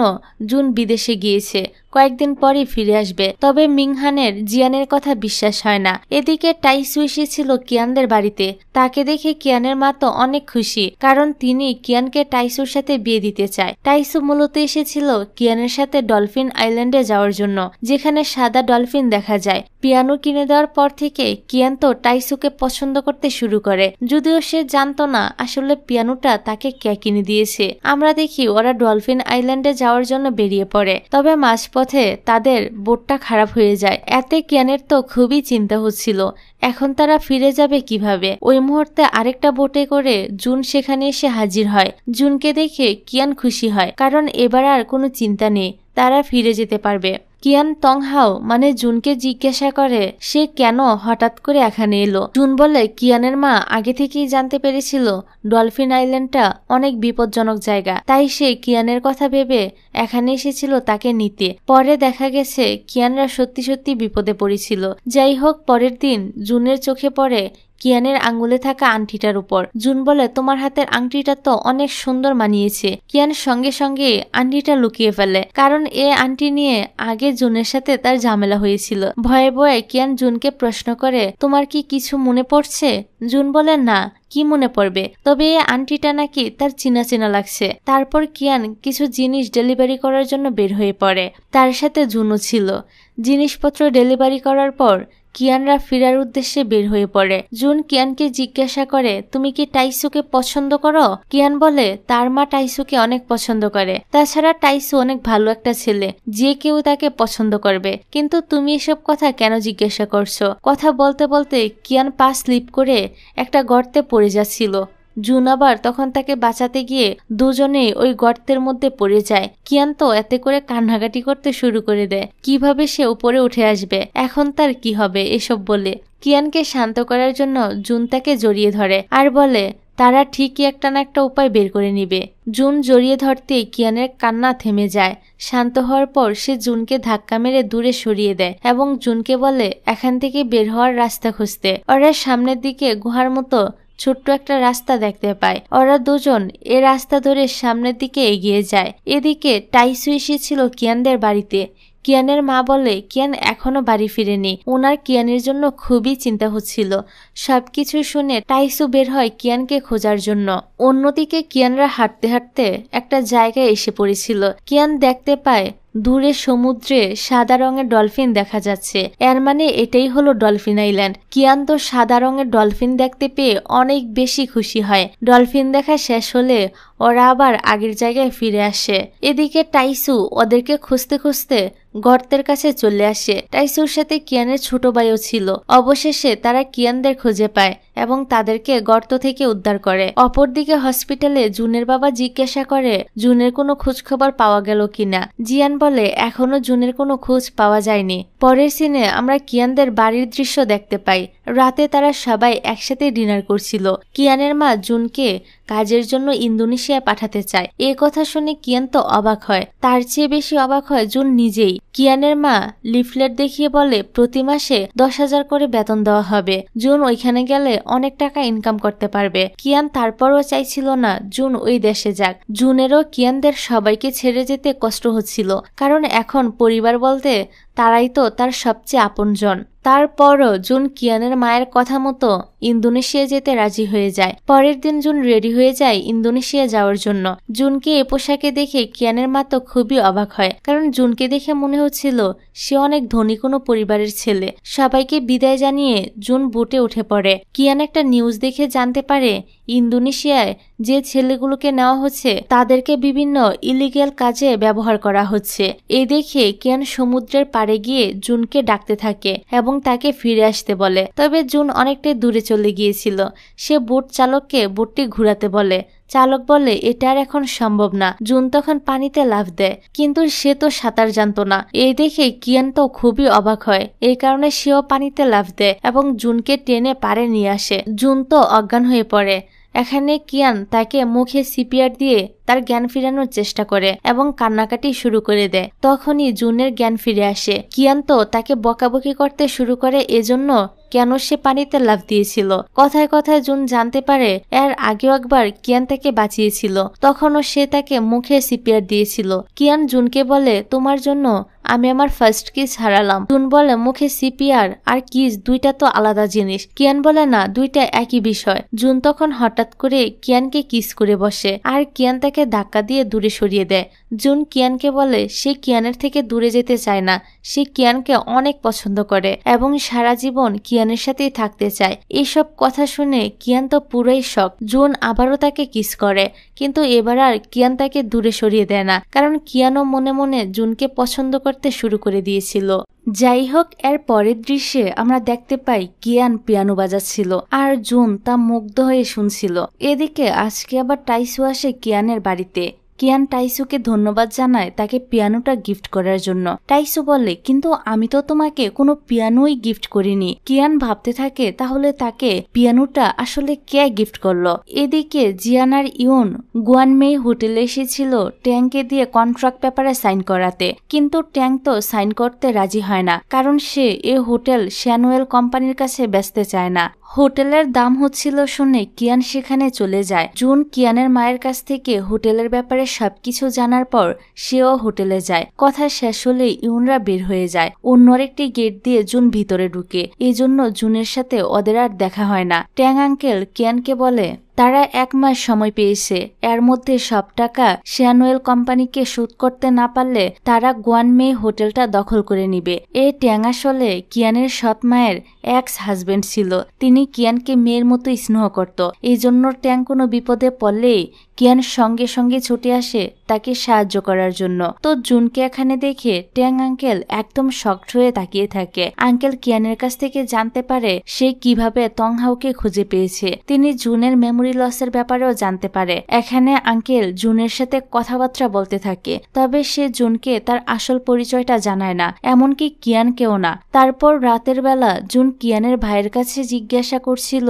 জুন বিদেশে গিয়েছে, কয়েকদিন পরই ফিরে আসবে। তবে মিংহানের জিয়ানের কথা বিশ্বাস হয় না। এদিকে টাইসু এসেছিল কিয়ানদের বাড়িতে। তাকে দেখে কিয়ানের মা তো অনেক খুশি, কারণ তিনি কিয়ানকে টাইসুর সাথে বিয়ে দিতে চায়। টাইসু মূলত এসেছিল কিয়ানের সাথে ডলফিন আইল্যান্ডে যাওয়ার জন্য, যেখানে সাদা ডলফিন দেখা যায়। পিয়ানো কিনে দেওয়ার পর থেকে কিয়ান তো টাইসুকে পছন্দ করতে শুরু করে, যদিও সে জানতো না আসলে পিয়ানোটা তাকে কে কিনে দিয়েছে। আমরা দেখি ওরা ডলফিন আইল্যান্ডে যাওয়ার জন্য বেরিয়ে পড়ে, তবে মাঝপথে তাদের বোটটা খারাপ হয়ে যায়। এতে কিয়ানের তো খুবই চিন্তা হচ্ছিল এখন তারা ফিরে যাবে কিভাবে। ওই মুহূর্তে আরেকটা বোটে করে জুন সেখানে এসে হাজির হয়। জুনকে দেখে কিয়ান খুশি হয়, কারণ এবার আর কোনো চিন্তা নেই, তারা ফিরে যেতে পারবে। কিয়ান তংহাও মানে জুনকে জিজ্ঞাসা করে সে কেন হঠাৎ করে এখানে এলো। জুন বলে কিয়ানের মা আগে থেকেই জানতে পেরেছিল ডলফিন আইল্যান্ডটা অনেক বিপজ্জনক জায়গা, তাই সে কিয়ানের কথা ভেবে এখানে এসেছিল তাকে নিতে। পরে দেখা গেছে কিয়ানরা সত্যি সত্যি বিপদে পড়েছিল। যাই হোক, পরের দিন জুনের চোখে পড়ে কিয়ানের আঙ্গুলে থাকা আংটিটার উপর। জুন বলে তোমার হাতের আংটিটা তো অনেক সুন্দর মানিয়েছে। কিয়ান সঙ্গে সঙ্গে আংটিটা লুকিয়ে ফেলে, কারণ এ আংটি নিয়ে আগে জুনের সাথে তার ঝামেলা হয়েছিল। ভয়ে ভয়ে কিয়ান জুনকে প্রশ্ন করে, তোমার কি কিছু মনে পড়ছে? জুন বলে, না, কি মনে পড়বে, তবে এই আন্টিটা নাকি তার চেনা চেনা লাগছে। তারপর কিয়ান কিছু জিনিস ডেলিভারি করার জন্য বের হয়ে পড়ে। তার সাথে জুনও ছিল। জিনিসপত্র ডেলিভারি করার পর কিয়ানরা ফেরার উদ্দেশ্যে বের হয়ে পড়ে। জুন কিয়ানকে জিজ্ঞাসা করে, তুমি কি টাইসুকে পছন্দ করো? কিয়ান বলে তার মা টাইসুকে অনেক পছন্দ করে, তাছাড়া টাইসু অনেক ভালো একটা ছেলে, যে কেউ তাকে পছন্দ করবে। কিন্তু তুমি এসব কথা কেন জিজ্ঞাসা করছো? কথা বলতে বলতে কিয়ান পা স্লিপ করে একটা গর্তে পড়ে যাচ্ছিল। জুন আবার তখন তাকে বাঁচাতে গিয়ে দুজনেই ওই গর্তের মধ্যে পড়ে যায়। কিয়ান তো এতে করে কান্নাকাটি করতে শুরু করে দেয়। কিভাবে সে উপরে উঠে আসবে, এখন তার কি হবে এসব বলে। কিয়ানকে শান্ত করার জন্য জুন তাকে জড়িয়ে ধরে আর বলে তারা ঠিকই একটা না একটা উপায় বের করে নিবে। জুন জড়িয়ে ধরতেই কিয়ানের কান্না থেমে যায়। শান্ত হওয়ার পর সে জুনকে ধাক্কা মেরে দূরে সরিয়ে দেয় এবং জুনকে বলে এখান থেকে বের হওয়ার রাস্তা খুঁজতে। ওরা সামনের দিকে গুহার মতো ছোট্ট একটা রাস্তা দেখতে পায়। ওরা দুজন এ রাস্তা ধরে সামনের দিকে এগিয়ে যায়। এদিকে টাইসু এসেছিল কিয়ানদের বাড়িতে। কিয়ানের মা বলে কিয়ান এখনো বাড়ি ফিরেনি। ওনার কিয়ানের জন্য খুবই চিন্তা হচ্ছিল। সবকিছু শুনে টাইসু বের হয় কিয়ানকে খোঁজার জন্য। অন্যদিকে কিয়ানরা হাঁটতে হাঁটতে একটা জায়গায় এসে পড়েছিল। কিয়ান দেখতে পায় দূরে সমুদ্রে সাদা রঙের ডলফিন দেখা যাচ্ছে। এর মানে এটাই হলো ডলফিন আইল্যান্ড। কিয়ান তো সাদা রঙের ডলফিন দেখতে পেয়ে অনেক বেশি খুশি হয়। ডলফিন দেখা শেষ হলে ওরা আবার আগের জায়গায় ফিরে আসে। এদিকে টাইসু ওদেরকে খুঁজতে খুঁজতে গর্তের কাছে চলে আসে। টাইসুর সাথে কিয়ানের ছোট ভাইও ছিল। অবশেষে তারা কিয়ানদের খুঁজে পায় এবং তাদেরকে গর্ত থেকে উদ্ধার করে। অপরদিকে হসপিটালে জুনের বাবা জিজ্ঞাসা করে জুনের কোনো খোঁজ খবর পাওয়া গেল কিনা। জিয়ান বলে এখনো জুনের কোনো খোঁজ পাওয়া যায়নি। পরের সিনে আমরা কিয়ানদের বাড়ির দৃশ্য দেখতে পাই। রাতে তারা সবাই একসাথে ডিনার করছিল। কিয়ানের মা জুনকে কাজের জন্য ইন্দোনেশিয়া পাঠাতে চায়। এ কথা শুনে কিয়ান তো অবাক হয়। তার চেয়ে বেশি অবাক হয় জুন নিজেই। কিয়ানের মা লিফলেট দেখিয়ে বলে প্রতি মাসে 10,000 করে বেতন দেওয়া হবে। জুন ওইখানে গেলে অনেক টাকা ইনকাম করতে পারবে। কিয়ান তারপরও চাইছিল না জুন ওই দেশে যাক। জুনেরও কিয়ানদের সবাইকে ছেড়ে যেতে কষ্ট হচ্ছিল, কারণ এখন পরিবার বলতে তারাই তো তার সবচেয়ে আপনজন। তারপরও জুন কিয়ানের মায়ের কথা মতো ইন্দোনেশিয়া যেতে রাজি হয়ে যায়। পরের দিন জুন রেডি হয়ে যায় ইন্দোনেশিয়া যাওয়ার জন্য। জুনকে এ পোশাকে দেখে কিয়ানের মা তো খুবই অবাক হয়, কারণ জুনকে দেখে মনে হচ্ছিল সে অনেক ধনী কোনো পরিবারের ছেলে। সবাইকে বিদায় জানিয়ে জুন বোটে উঠে পড়ে। কিয়ান একটা নিউজ দেখে জানতে পারে ইন্দোনেশিয়ায় যে ছেলেগুলোকে নেওয়া হচ্ছে তাদেরকে বিভিন্ন ইলিগ্যাল কাজে ব্যবহার করা হচ্ছে। এই দেখে কিয়ান সমুদ্রের পাড়ে গিয়ে জুনকে ডাকতে থাকে এবং তাকে ফিরে আসতে বলে। তবে জুন অনেকটাই দূরে চলে গিয়েছিল। সে বোট চালককে বোটটি ঘুরাতে বলে। চালক বলে এটা আর এখন সম্ভব না। জুন তখন পানিতে লাফ দেয়, কিন্তু সে তো সাঁতার জানতো না। এই দেখে কিয়ান তো খুবই অবাক হয়। এই কারণে সেও পানিতে লাফ দেয় এবং জুনকে টেনে পাড়ে নিয়ে আসে। জুন তো অজ্ঞান হয়ে পড়ে। এখানে কিয়ান তাকে মুখে সিপিআর দিয়ে তার জ্ঞান ফিরানোর চেষ্টা করে এবং কান্নাকাটি শুরু করে দেয়। তখনই জুনের জ্ঞান ফিরে আসে। কিয়ান তো তাকে বকাবকি করতে শুরু করে এজন্য কেন সে পানিতে লাফ দিয়েছিল। কথায় কথায় জুন জানতে পারে এর আগেও একবার কিয়ান তাকে বাঁচিয়েছিল, তখনও সে তাকে মুখে সিপিআর দিয়েছিল। কিয়ান জুনকে বলে তোমার জন্য আমি আমার ফার্স্ট কিস হারালাম। জুন বলে মুখে সিপিআর আর কিস দুইটা তো আলাদা জিনিস। কিয়ান বলে না, দুইটা একই বিষয়। জুন তখন হঠাৎ করে কিয়ানকে কিস করে বসে আর কিয়ান তাকে ধাক্কা দিয়ে দূরে সরিয়ে দেয়। জুন কিয়ানকে বলে সে কিয়ানের থেকে দূরে যেতে চায় না। সে কিয়ানকে অনেক পছন্দ করে এবং সারা জীবন কিয়ানের সাথেই থাকতে চায়। এইসব কথা শুনে কিয়ান তো পুরোই শক। জুন আবারও তাকে কিস করে, কিন্তু এবার আর কিয়ান তাকে দূরে সরিয়ে দেয় না, কারণ কিয়ানও মনে মনে জুনকে পছন্দ করতে শুরু করে দিয়েছিল। যাই হোক, এর পরের দৃশ্যে আমরা দেখতে পাই কিয়ান পিয়ানো বাজাচ্ছিল আর জুন তা মুগ্ধ হয়ে শুনছিল। এদিকে আজকে আবার টাইসু আসে কিয়ানের বাড়িতে। কিয়ান টাইসুকে ধন্যবাদ জানায় তাকে পিয়ানোটা গিফট করার জন্য। টাইসু বলে কিন্তু আমি তো তোমাকে কোনো পিয়ানোই গিফট করিনি। কিয়ান ভাবতে থাকে তাহলে তাকে পিয়ানোটা আসলে কে গিফট করলো। এদিকে জিয়ান আর ইউন গুয়ানমেই হোটেলে এসেছিল ট্যাংকে দিয়ে কন্ট্রাক্ট পেপারে সাইন করাতে, কিন্তু ট্যাং তো সাইন করতে রাজি হয় না, কারণ সে এ হোটেল শ্যানুয়েল কোম্পানির কাছে বেচতে চায় না। হোটেলের দাম হচ্ছিল শুনে কিয়ান সেখানে চলে যায়। জুন কিয়ানের মায়ের কাছ থেকে হোটেলের ব্যাপারে সবকিছু জানার পর সেও হোটেলে যায়। কথা শেষ হলে ইউনরা বের হয়ে যায়। অন্য একটি গেট দিয়ে জুন ভিতরে ঢুকে। এই জন্য জুনের সাথে ওদের আর দেখা হয় না। ট্যাং আঙ্কেল কিয়ানকে বলে তারা 1 মাস সময় পেয়েছে, এর মধ্যে সব টাকা শ্যানুয়েল কোম্পানিকে শোধ করতে না পারলে তারা গুয়ানমে হোটেলটা দখল করে নিবে। এই ট্যাং আসলে কিয়ানের সৎ মায়ের এক্স হাজবেন্ড ছিল। তিনি কিয়ানকে মেয়ের মতো স্নেহ করত। এই জন্য ট্যাং কোনো বিপদে পড়লেই কিয়ান সঙ্গে সঙ্গে ছুটে আসে তাকে সাহায্য করার জন্য। তো জুনকে এখানে দেখে ট্যাং আঙ্কেল একদম শকড হয়ে তাকিয়ে থাকে। আঙ্কেল কিয়ানের কাছ থেকে জানতে পারে সে কিভাবে তংহাওকে খুঁজে পেয়েছে। তিনি জুনের মেমোরি লসের ব্যাপারেও জানতে পারে। এখানে আঙ্কেল জুনের সাথে কথাবার্তা বলতে থাকে, তবে সে জুনকে তার আসল পরিচয়টা জানায় না, এমনকি কিয়ানকেও না। তারপর রাতের বেলা জুন কিয়ানের ভাইয়ের কাছে জিজ্ঞাসা করছিল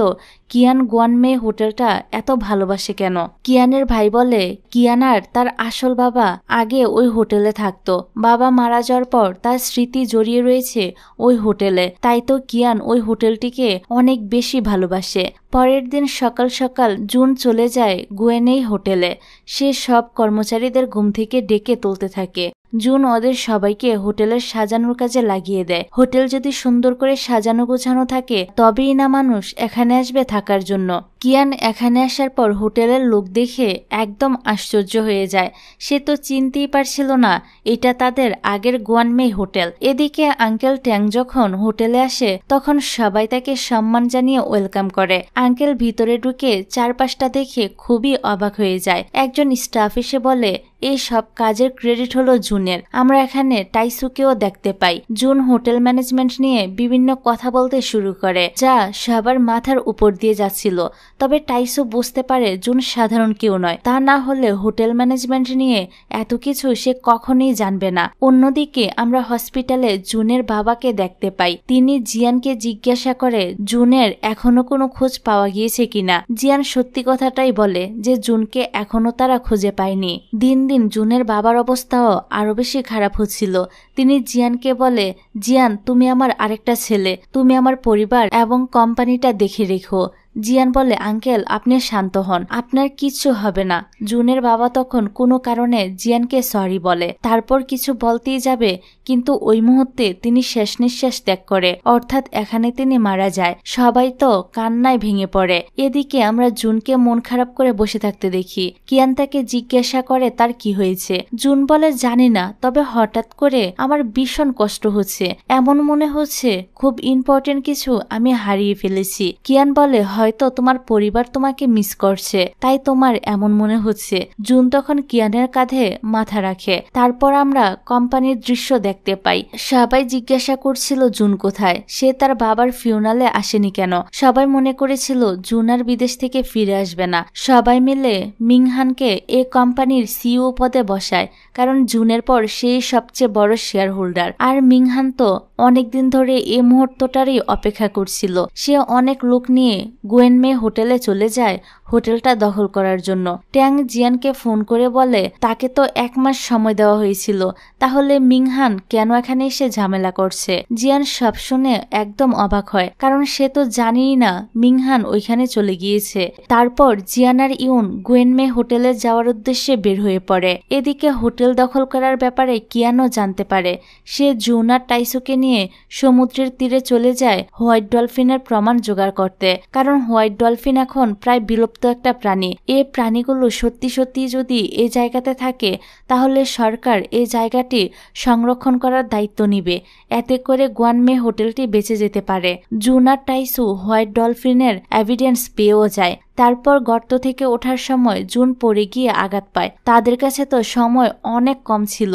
কিয়ান গুয়ানমে হোটেলটা এত ভালোবাসে কেন। কিয়ানের ভাই বলে কিয়ান আর তার আসল বাবা আগে ওই হোটেলে থাকতো। বাবা মারা যাওয়ার পর তার স্মৃতি জড়িয়ে রয়েছে ওই হোটেলে, তাই তো কিয়ান ওই হোটেলটিকে অনেক বেশি ভালোবাসে। পরের দিন সকাল সকাল জুন চলে যায় গুয়েনেই হোটেলে। সে সব কর্মচারীদের ঘুম থেকে ডেকে তুলতে থাকে। জুন ওদের সবাইকে হোটেলের সাজানোর কাজে লাগিয়ে দেয়। হোটেল যদি সুন্দর করে সাজানো গোছানো থাকে তবেই না মানুষ এখানে আসবে থাকার জন্য। কিয়ান এখানে আসার পর হোটেলের লোক দেখে একদম আশ্চর্য হয়ে যায়। সে তো চিনতেই পারছিল না এটা তাদের আগের গুয়ানমে হোটেল। এদিকে আঙ্কেল ট্যাং যখন হোটেলে আসে তখন সবাই তাকে সম্মান জানিয়ে ওয়েলকাম করে। আঙ্কেল ভিতরে ঢুকে চারপাশটা দেখে খুবই অবাক হয়ে যায়। একজন স্টাফ এসে বলে এই সব কাজের ক্রেডিট হলো জুনের। আমরা এখানে টাইসুকেও দেখতে পাই। জুন হোটেল ম্যানেজমেন্ট নিয়ে বিভিন্ন কথা বলতে শুরু করে যা সবার মাথার উপর দিয়ে যাচ্ছিল। তবে টাইসু বুঝতে পারে জুন সাধারণ কেউ নয়, তা না হলে হোটেল ম্যানেজমেন্ট নিয়ে এত কিছু সে কখনোই জানবে না। অন্যদিকে আমরা হসপিটালে জুনের বাবাকে দেখতে পাই। তিনি জিয়ানকে জিজ্ঞাসা করে জুনের এখনো কোনো খোঁজ পাওয়া গিয়েছে কিনা। জিয়ান সত্যি কথাটাই বলে যে জুনকে এখনো তারা খুঁজে পায়নি। দিন দিন জুনের বাবার অবস্থাও আরো বেশি খারাপ হচ্ছিল। তিনি জিয়ানকে বলে জিয়ান তুমি আমার আরেকটা ছেলে, তুমি আমার পরিবার এবং কোম্পানিটা দেখে রেখো। জিয়ান বলে আঙ্কেল আপনি শান্ত হন, আপনার কিচ্ছু হবে না। জুনের বাবা তখন কোনো কারণে জিয়ানকে সরি বলে, তারপর কিছু বলতেই যাবে কিন্তু ওই মুহূর্তে তিনি শেষ নিঃশ্বাস ত্যাগ করে, অর্থাৎ এখানে তিনি মারা যায়। সবাই তো কান্নায় ভেঙে পড়ে। এদিকে আমরা জুনকে মন খারাপ করে বসে থাকতে দেখি। কিয়ান তাকে জিজ্ঞাসা করে তার কি হয়েছে। জুন বলে জানি না, তবে হঠাৎ করে আমার ভীষণ কষ্ট হচ্ছে, এমন মনে হচ্ছে খুব ইম্পর্টেন্ট কিছু আমি হারিয়ে ফেলেছি। কিয়ান বলে হয়তো তোমার পরিবার তোমাকে মিস করছে, তাই তোমার এমন মনে হচ্ছে। জুন তখন কিয়ানের কাঁধে মাথা রাখে। তারপর আমরা কোম্পানির দৃশ্য দেখতে পাই। সবাই জিজ্ঞাসা করছিল জুন কোথায়, সে তার বাবার ফিউনালে আসেনি কেন। সবাই মনে করেছিল জুন আর বিদেশ থেকে ফিরে আসবে না। সবাই মিলে মিংহানকে এই কোম্পানির সিইও পদে বসায়, কারণ জুনের পর সেই সবচেয়ে বড় শেয়ার হোল্ডার। আর মিংহান তো অনেকদিন ধরে এই মুহূর্তটারই অপেক্ষা করছিল। সে অনেক লোক নিয়ে গুয়েনমে হোটেলে চলে যায় হোটেলটা দখল করার জন্য। ট্যাং জিয়ানকে ফোন করে বলে তাকে তো 1 মাস সময় দেওয়া হয়েছিল, তাহলে মিংহান কেন এখানে এসে ঝামেলা করছে। জিয়ান সব শুনে একদম অবাক হয়, কারণ সে তো জানেই না মিংহান ওইখানে চলে গিয়েছে। তারপর জিয়ান আর ইউন গুয়েনমে হোটেলে যাওয়ার উদ্দেশ্যে বের হয়ে পড়ে। এদিকে হোটেল দখল করার ব্যাপারে কিয়ানও জানতে পারে। সে জুন আর টাইসুকে নিয়ে সমুদ্রের তীরে চলে যায় হোয়াইট ডলফিনের প্রমাণ জোগাড় করতে, কারণ হোয়াইট ডলফিন এখন প্রায় বিলুপ্ত একটা প্রাণী। এই প্রাণীগুলো সত্যি সত্যি যদি এই জায়গাতে থাকে তাহলে সরকার এই জায়গাটি সংরক্ষণ করার দায়িত্ব নিবে, এতে করে গুয়ানমে হোটেলটি বেঁচে যেতে পারে। জুন আর টাইসু হোয়াইট ডলফিনের এভিডেন্স পেয়েও যায়। তারপর গর্ত থেকে ওঠার সময় জুন পড়ে গিয়ে আঘাত পায়। তাদের কাছে তো সময় অনেক কম ছিল।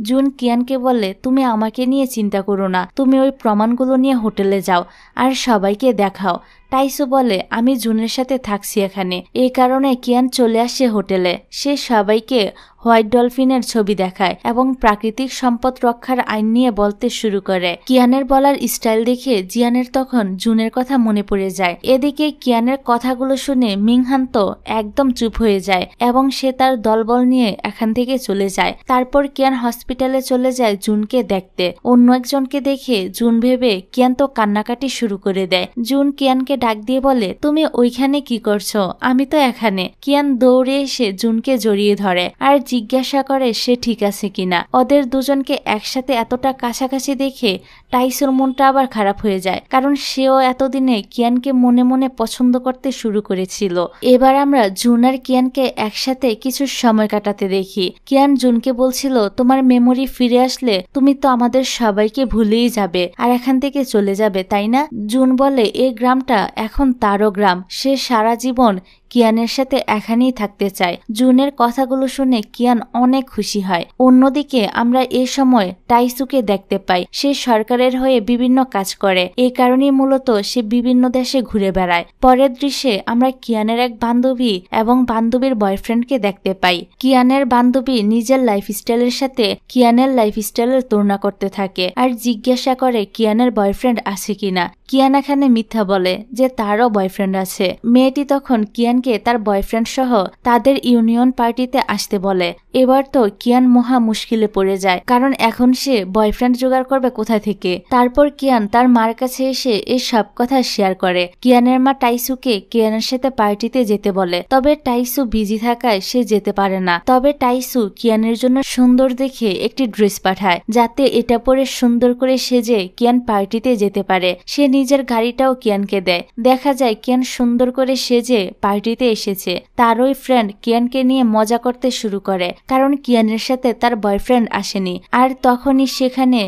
জুন কিয়ানকে বলে তুমি আমাকে নিয়ে চিন্তা করো না, তুমি ওই প্রমাণগুলো নিয়ে হোটেলে যাও আর সবাইকে দেখাও। টাইসু বলে আমি জুনের সাথে থাকছি এখানে। এই কারণে কিয়ান চলে আসে হোটেলে। সে সবাইকে হোয়াইট ডলফিনের ছবি দেখায় এবং প্রাকৃতিক সম্পদ রক্ষার আইন নিয়ে বলতে শুরু করে। কিয়ানের বলার স্টাইল দেখে জিয়ানের তখন জুনের কথা মনে পড়ে যায়। এদিকে কিয়ানের কথাগুলো শুনে মিংহান তো একদম চুপ হয়ে যায় এবং সে তার দলবল নিয়ে এখান থেকে চলে যায়। তারপর কিয়ান হসপিটালে চলে যায় জুনকে দেখতে। অন্য একজনকে দেখে জুন ভেবে কিয়ান তো কান্নাকাটি শুরু করে দেয়। জুন কিয়ানকে ডাক দিয়ে বলে, তুমি ওইখানে কি করছো? আমি তো এখানে। কিয়ান দৌড়ে এসে জুনকে জড়িয়ে ধরে আর জিজ্ঞাসা করে সে ঠিক আছে কিনা। ওদের দুজনকে একসাথে এতটা কাছাকাছি দেখে টাইসুর মনটা আবার খারাপ হয়ে যায়, কারণ সেও এতদিনে কিয়ানকে মনে মনে পছন্দ করতে শুরু করেছিল। এবার আমরা জুন আর কিয়ানকে একসাথে কিছু সময় কাটাতে দেখি। কিয়ান জুনকে বলছিল, তোমার মেমোরি ফিরে আসলে তুমি তো আমাদের সবাইকে ভুলেই যাবে আর এখান থেকে চলে যাবে, তাই না? জুন বলে, এই গ্রামটা এখন তারও গ্রাম, সে সারা জীবন কিয়ানের সাথে এখানেই থাকতে চায়। জুনের কথাগুলো শুনে কিয়ান অনেক খুশি হয়। অন্যদিকে আমরা এই সময় টাইসুকে দেখতে পাই। সে সরকারের হয়ে বিভিন্ন কাজ করে, এই কারণেই মূলত সে বিভিন্ন দেশে ঘুরে বেড়ায়। পরের দৃশ্যে আমরা কিয়ানের এক বান্ধবী এবং বান্ধবীর বয়ফ্রেন্ডকে দেখতে পাই। কিয়ানের বান্ধবী নিজের লাইফস্টাইলের সাথে কিয়ানের লাইফস্টাইলের তুলনা করতে থাকে আর জিজ্ঞাসা করে কিয়ানের বয়ফ্রেন্ড আছে কিনা। কিয়ান এখানে মিথ্যা বলে যে তারও বয়ফ্রেন্ড আছে। মেয়েটি তখন কিয়ানকে তার বয়ফ্রেন্ড সহ তাদের ইউনিয়ন পার্টিতে আসতে বলে। এবার তো কিয়ান মহা মুশকিলে পড়ে যায়, কারণ এখন সে বয়ফ্রেন্ড জোগাড় করবে কোথা থেকে। তারপর কিয়ান তার মার কাছে এসে এই সব কথা শেয়ার করে। কিয়ানের মা টাইসুকে কিয়ানের সাথে পার্টিতে যেতে বলে, তবে টাইসু বিজি থাকায় সে যেতে পারে না। তবে টাইসু কিয়ানের জন্য সুন্দর দেখে একটি ড্রেস পাঠায়, যাতে এটা পরে সুন্দর করে সেজে কিয়ান পার্টিতে যেতে পারে। সে নিজের গাড়িটাও কিয়ানকে দেয়। দেখা যায় কিয়ান সুন্দর করে সেজে পার্টিতে এসেছে। তার ওই ফ্রেন্ড কিয়ানকে নিয়ে মজা করতে শুরু করে, কারণ কিয়ানের সাথে তার বয়ফ্রেন্ড আসেনি। আর তখনই সেখানে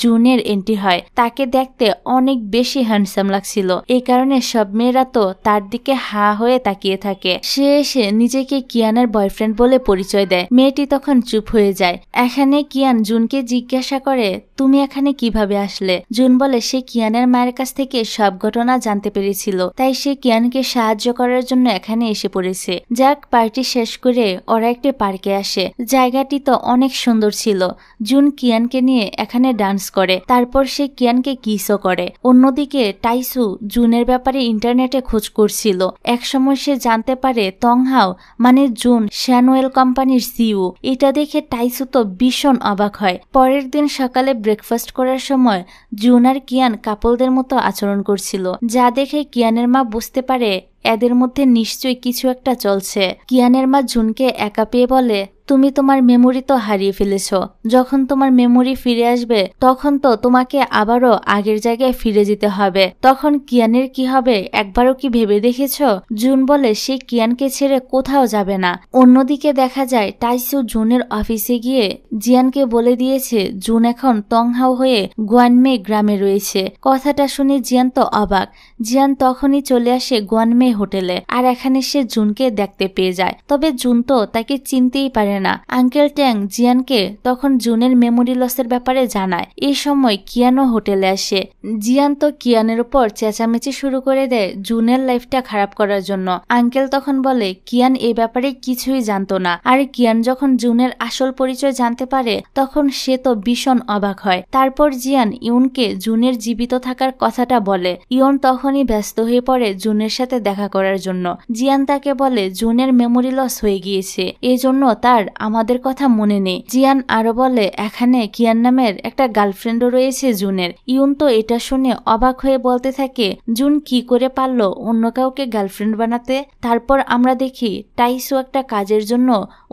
জুনের এন্ট্রি হয়। তাকে দেখতে অনেক বেশি হ্যান্ডসাম লাগছিল, এই কারণে সব মেয়েরা তো তার দিকে হা হয়ে তাকিয়ে থাকে। সে এসে নিজেকে কিয়ানের বয়ফ্রেন্ড বলে পরিচয় দেয়। মেয়েটি তখন চুপ হয়ে যায়। এখানে কিয়ান জুনকে জিজ্ঞাসা করে, তুমি এখানে কিভাবে আসলে? জুন বলে সে কিয়ানের মায়ের কাছ থেকে সব ঘটনা জানতে পেরেছিল, তাই সে কিয়ানকে সাহায্য করার জন্য এখানে এসে পড়েছে। যাক, পার্টি শেষ করে ওরা একটি পার্কে আসে। জায়গাটি তো অনেক সুন্দর ছিল। জুন কিয়ানকে নিয়ে এখানে ডান্স করে, তারপর সে কিয়ানকে কিসও করে। অন্যদিকে টাইসু জুনের ব্যাপারে ইন্টারনেটে খোঁজ করছিল। একসময় সে জানতে পারে তংহাও মানে জুন শ্যানওয়েল কোম্পানির সিইও। এটা দেখে টাইসু তো ভীষণ অবাক হয়। পরের দিন সকালে ব্রেকফাস্ট করার সময় জুন আর কিয়ান কাপলদের মতো আচরণ করছিল, যা দেখে কিয়ানের মা বুঝতে পারে এদের মধ্যে নিশ্চয়ই কিছু একটা চলছে। কিয়ানের মা জুনকে একা পেয়ে বলে, তুমি তোমার মেমোরি তো হারিয়ে ফেলেছ। যখন তোমার মেমোরি ফিরে আসবে তখন তো তোমাকে আবারও আগের জায়গায় ফিরে যেতে হবে। তখন কিয়ানের কি হবে একবারও কি ভেবে দেখেছ? জুন বলে সে কিয়ানকে ছেড়ে কোথাও যাবে না। অন্যদিকে দেখা যায় টাইসু জুনের অফিসে গিয়ে জিয়ানকে বলে দিয়েছে জুন এখন তংহাও হয়ে গুয়ানমে গ্রামে রয়েছে। কথাটা শুনে জিয়ান তো অবাক। জিয়ান তখনই চলে আসে গুয়ানমে হোটেলে আর এখানে সে জুনকে দেখতে পেয়ে যায়। তবে জুন তো তাকে চিনতেই পারে না। আঙ্কেল ট্যাং জিয়ানকে তখন জুনের মেমোরি লসের ব্যাপারে জানায়। এই সময় কিয়ানও হোটেলে আসে। জিয়ান তো কিয়ানের উপর চেঁচামেচি শুরু করে দেয় জুনের লাইফটা খারাপ করার জন্য। আঙ্কেল তখন বলে কিয়ান এই ব্যাপারে কিছুই জানতো না। আর কিয়ান যখন জুনের আসল পরিচয় জানতে পারে তখন সে তো ভীষণ অবাক হয়। তারপর জিয়ান ইউনকে জুনের জীবিত থাকার কথাটা বলে। ইউন তখনই ব্যস্ত হয়ে পড়ে জুনের সাথে দেখা করার জন্য। জিয়ান তাকে বলে জুনের মেমোরি লস হয়ে গিয়েছে, এজন্য তার আমাদের কথা মনে নেই। জিয়ান আরো বলে এখানে কিয়ান নামের একটা গার্লফ্রেন্ডও রয়েছে জুনের। ইউন তো এটা শুনে অবাক হয়ে বলতে থাকে জুন কি করে পারলো অন্য কাউকে গার্লফ্রেন্ড বানাতে। তারপর আমরা দেখি টাইসু একটা কাজের জন্য